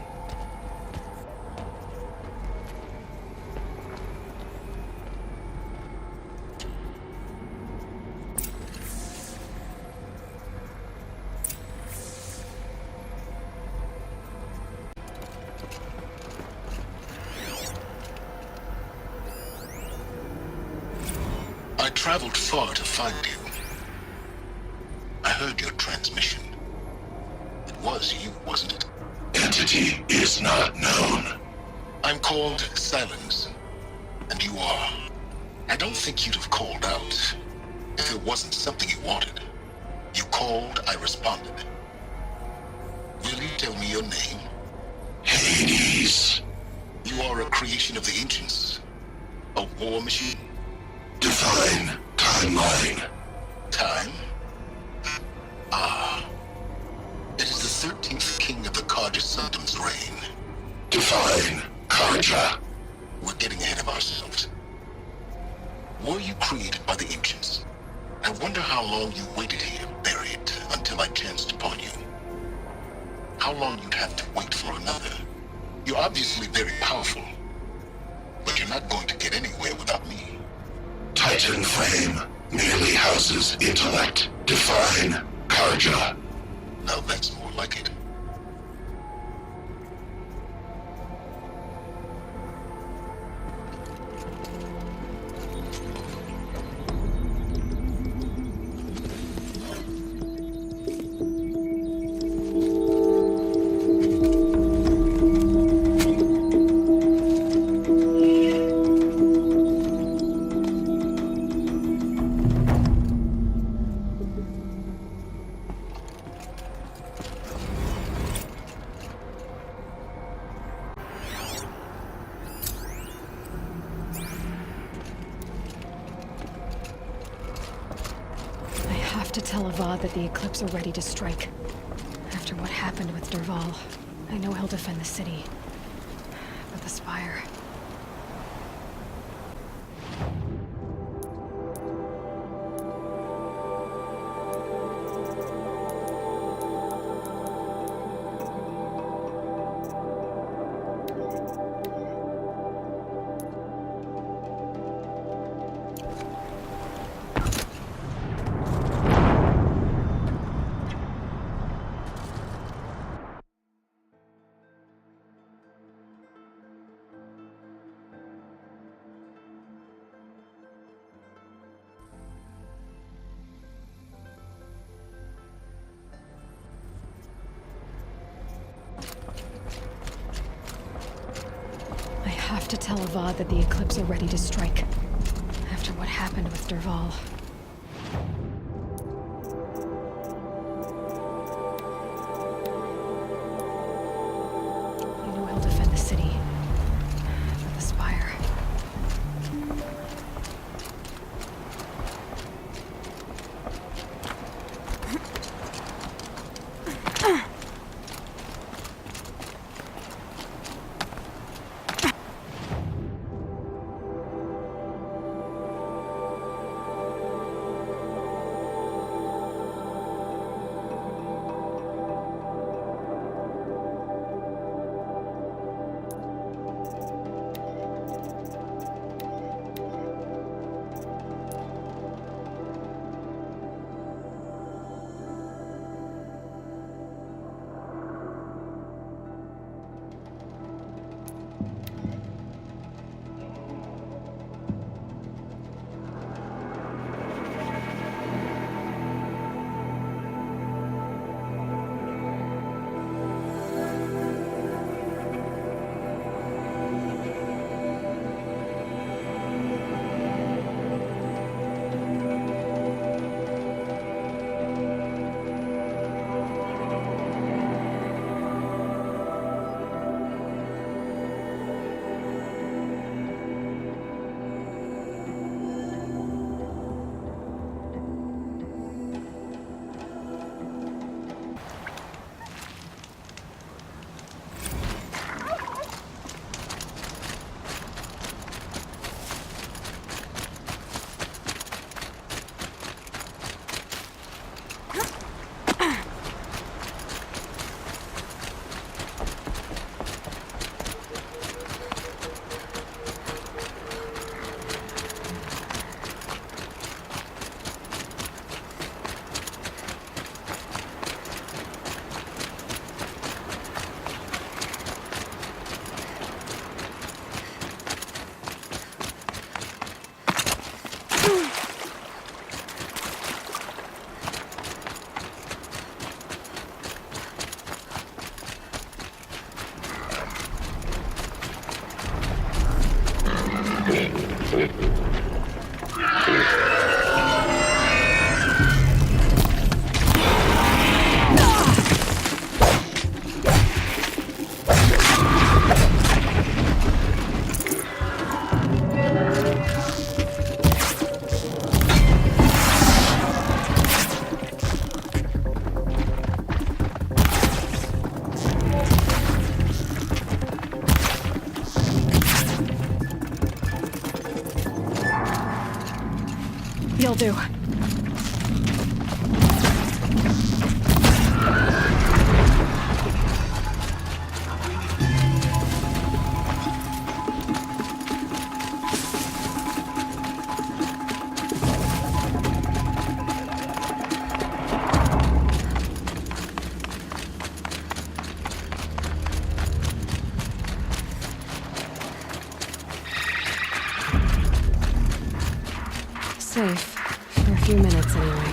traveled far to find you. I heard your transmission. It was you, wasn't it? Entity is not known. I'm called Silence, and you are. I don't think you'd have called out if it wasn't something you wanted. You called, I responded. Will you tell me your name? Hades. You are a creation of the ancients. A war machine? Define timeline. Time? Ah. It is the 13th king of the Karja Sanctum's reign. Define Karja. We're getting ahead of ourselves. Were you created by the ancients? I wonder how long you waited here, buried, until I chanced upon you. How long you'd have to wait for another. You're obviously very powerful, but you're not going to get anywhere without me. Titan Flame merely houses intellect. Define Karja. Now that's more like it. To tell Avad that the Eclipse are ready to strike. After what happened with Derval, I know he'll defend the city. But the Spire... I have to tell Avad that the Eclipse are ready to strike. After what happened with Derval. I know he'll defend the city. But the Spire... You'll do. Safe. For a few minutes, anyway.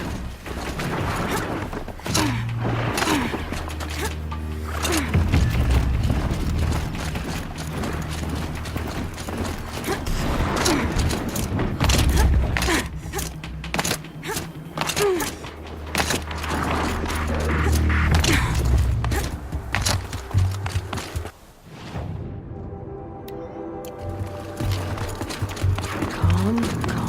Calm, calm.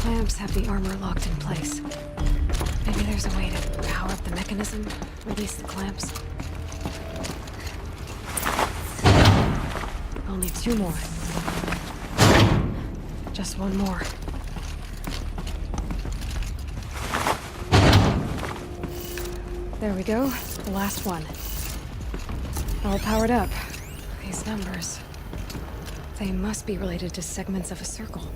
Clamps have the armor locked in place. Maybe there's a way to power up the mechanism, release the clamps. I'll need 2 more. Just 1 more. There we go, the last one. All powered up. These numbers. They must be related to segments of a circle.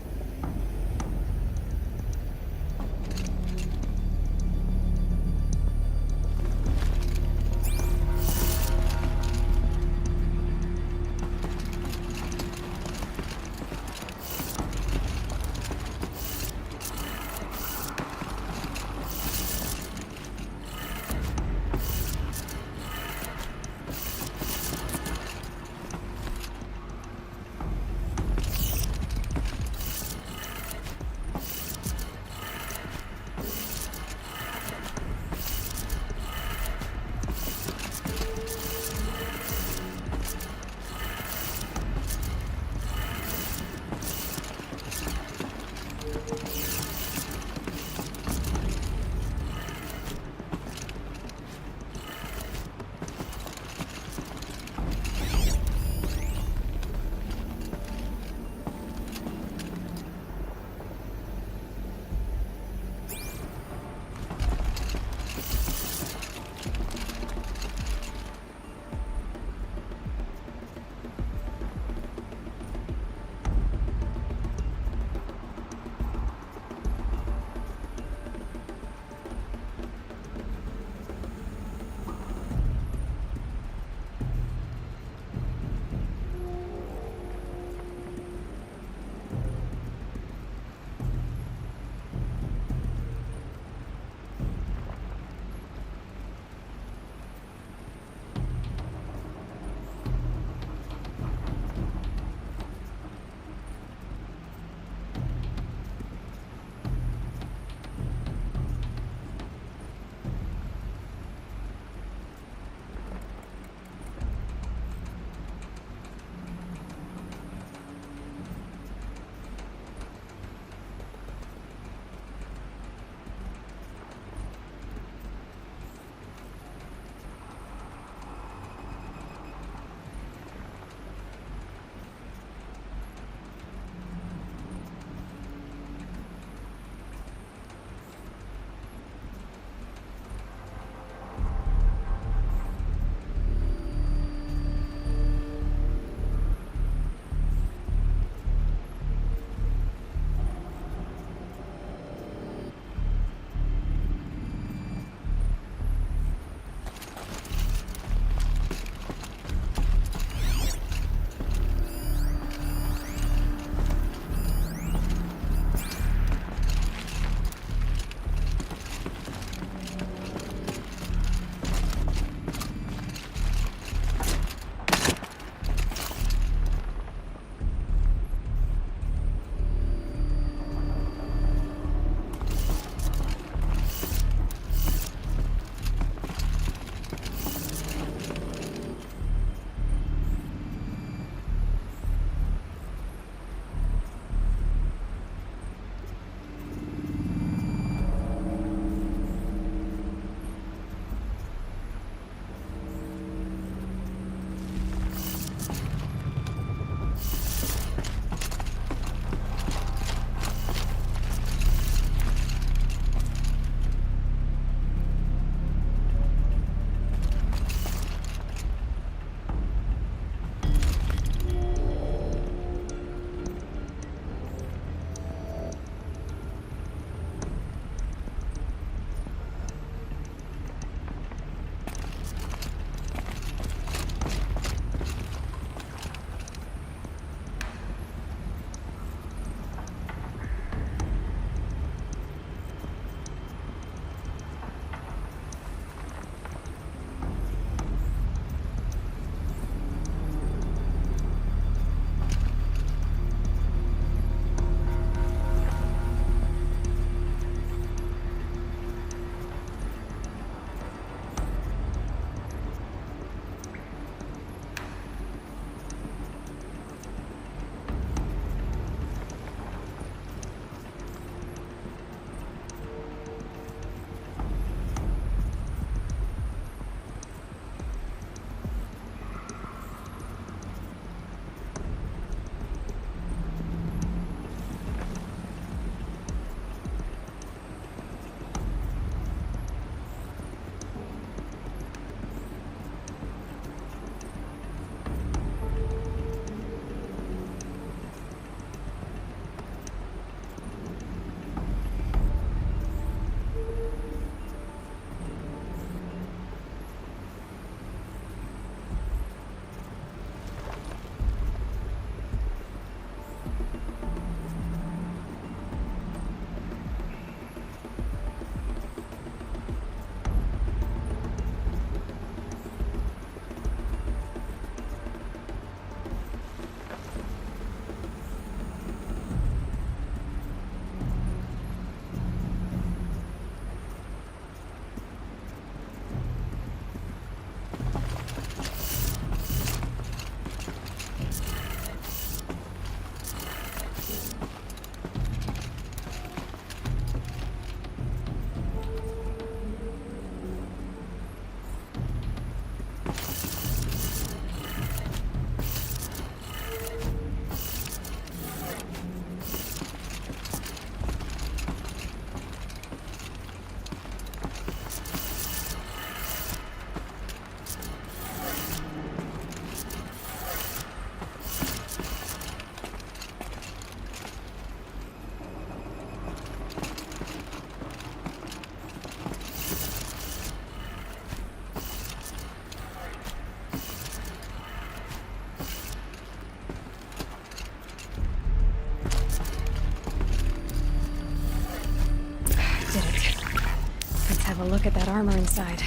have a look at that armor inside.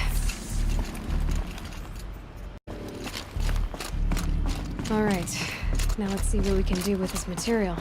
Alright, now let's see what we can do with this material.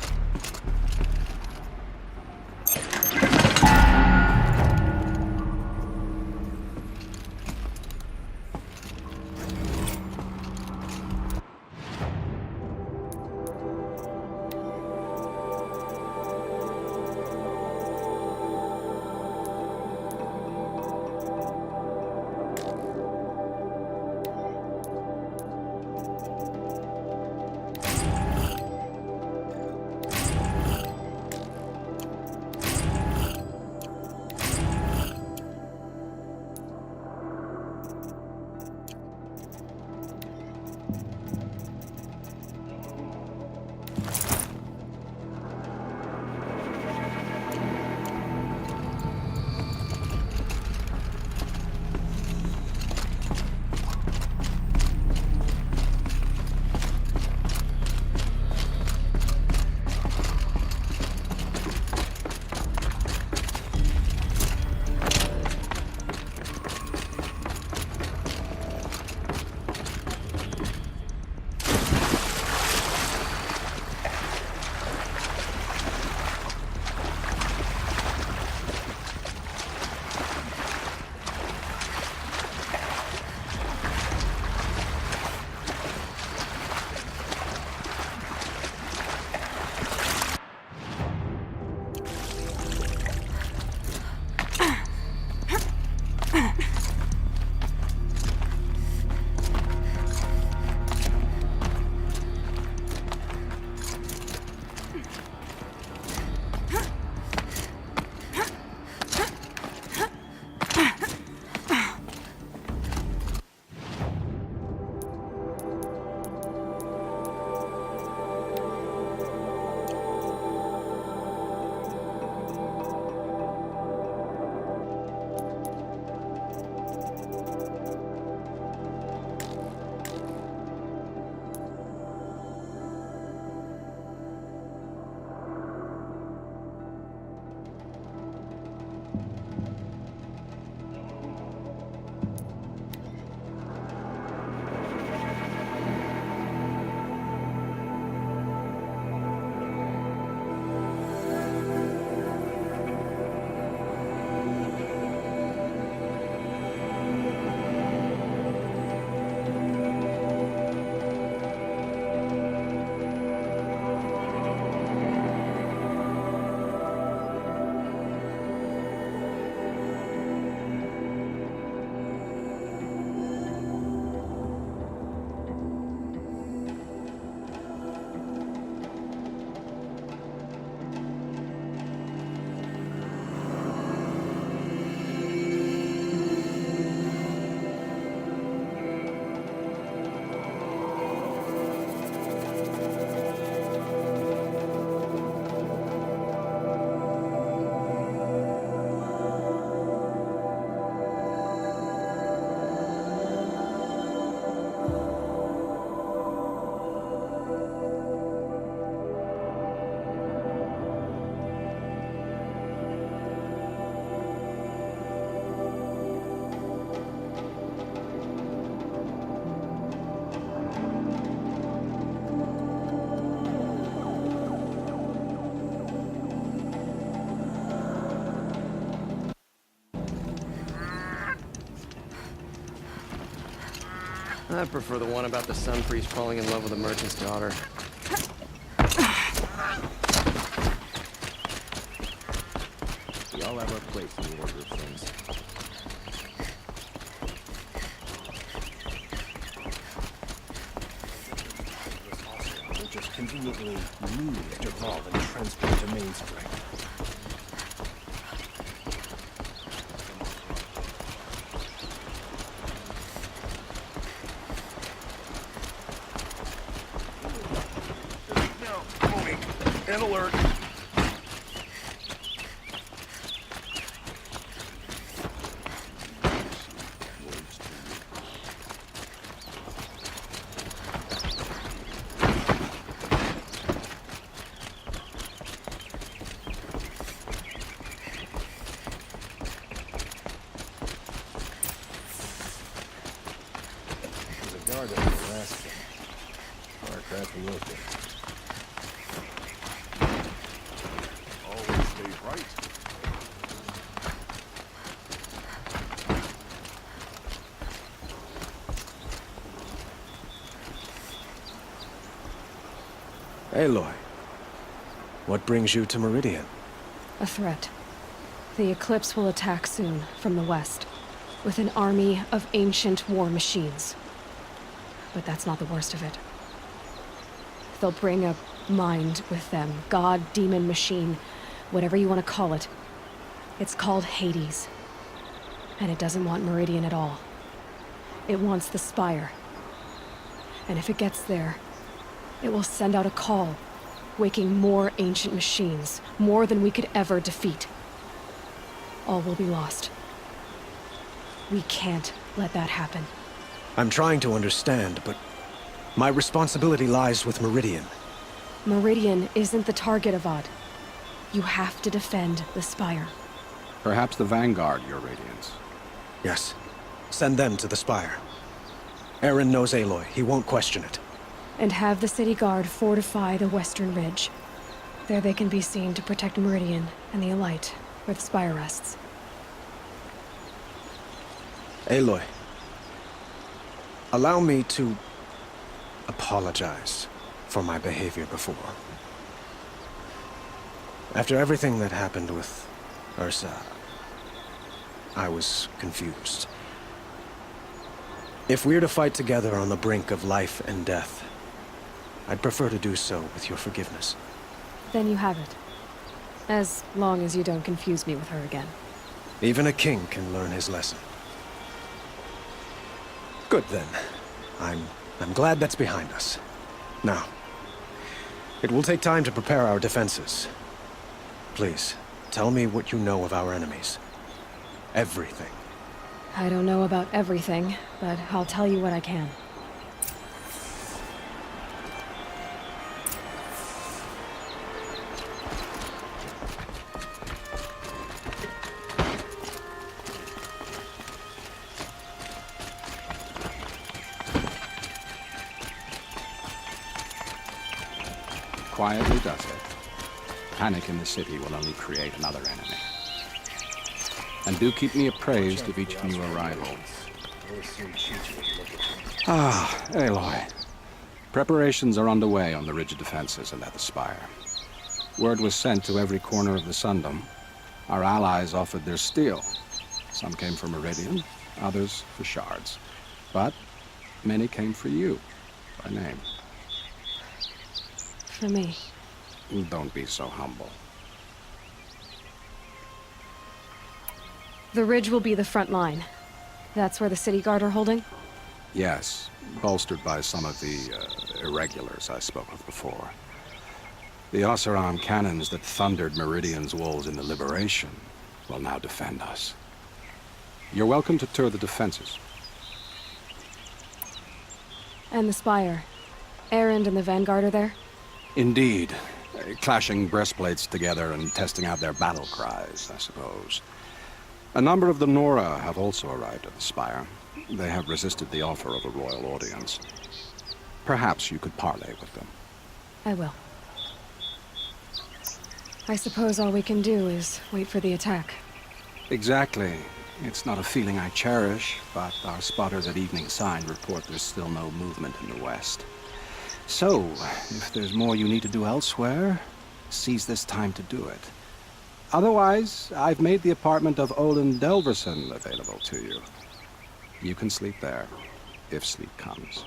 I prefer the one about the sun priest falling in love with a merchant's daughter. We all have our place in the order of things. We'll just conveniently move Derval and transport to Mainspring. And alert. harder than the last thing. Warcraft worth it. Always stay right. Aloy, what brings you to Meridian? A threat. The Eclipse will attack soon, from the west, with an army of ancient war machines. But that's not the worst of it. They'll bring a mind with them. God, demon, machine, whatever you want to call it. It's called Hades. And it doesn't want Meridian at all. It wants the Spire. And if it gets there, it will send out a call, waking more ancient machines, more than we could ever defeat. All will be lost. We can't let that happen. I'm trying to understand, but my responsibility lies with Meridian. Meridian isn't the target, Avad. You have to defend the Spire. Perhaps the Vanguard, Your Radiance. Yes. Send them to the Spire. Aaron knows Aloy. He won't question it. And have the city guard fortify the western ridge. There they can be seen to protect Meridian and the Elite, where the Spire rests. Aloy, allow me to apologize for my behavior before. After everything that happened with Ursa, I was confused. If we're to fight together on the brink of life and death, I'd prefer to do so with your forgiveness. Then you have it. As long as you don't confuse me with her again. Even a king can learn his lesson. Good then. I'm glad that's behind us. Now, it will take time to prepare our defenses. Please, tell me what you know of our enemies. Everything. I don't know about everything, but I'll tell you what I can. Quietly does it. Panic in the city will only create another enemy. And do keep me appraised of each new arrival. Ah, Aloy. Preparations are underway on the ridge of defenses and at the Spire. Word was sent to every corner of the Sundom. Our allies offered their steel. Some came for Meridian, others for shards. But many came for you, by name. For me. Don't be so humble. The ridge will be the front line. That's where the city guard are holding? Yes, bolstered by some of the irregulars I spoke of before. The Oseram cannons that thundered Meridian's walls in the Liberation will now defend us. You're welcome to tour the defenses. And the Spire. Erend and the Vanguard are there? Indeed. Clashing breastplates together and testing out their battle cries, I suppose. A number of the Nora have also arrived at the Spire. They have resisted the offer of a royal audience. Perhaps you could parley with them. I will. I suppose all we can do is wait for the attack. Exactly. It's not a feeling I cherish, but our spotters at Evening Sign report there's still no movement in the west. So, if there's more you need to do elsewhere, seize this time to do it. Otherwise, I've made the apartment of Olin Delverson available to you. You can sleep there, if sleep comes.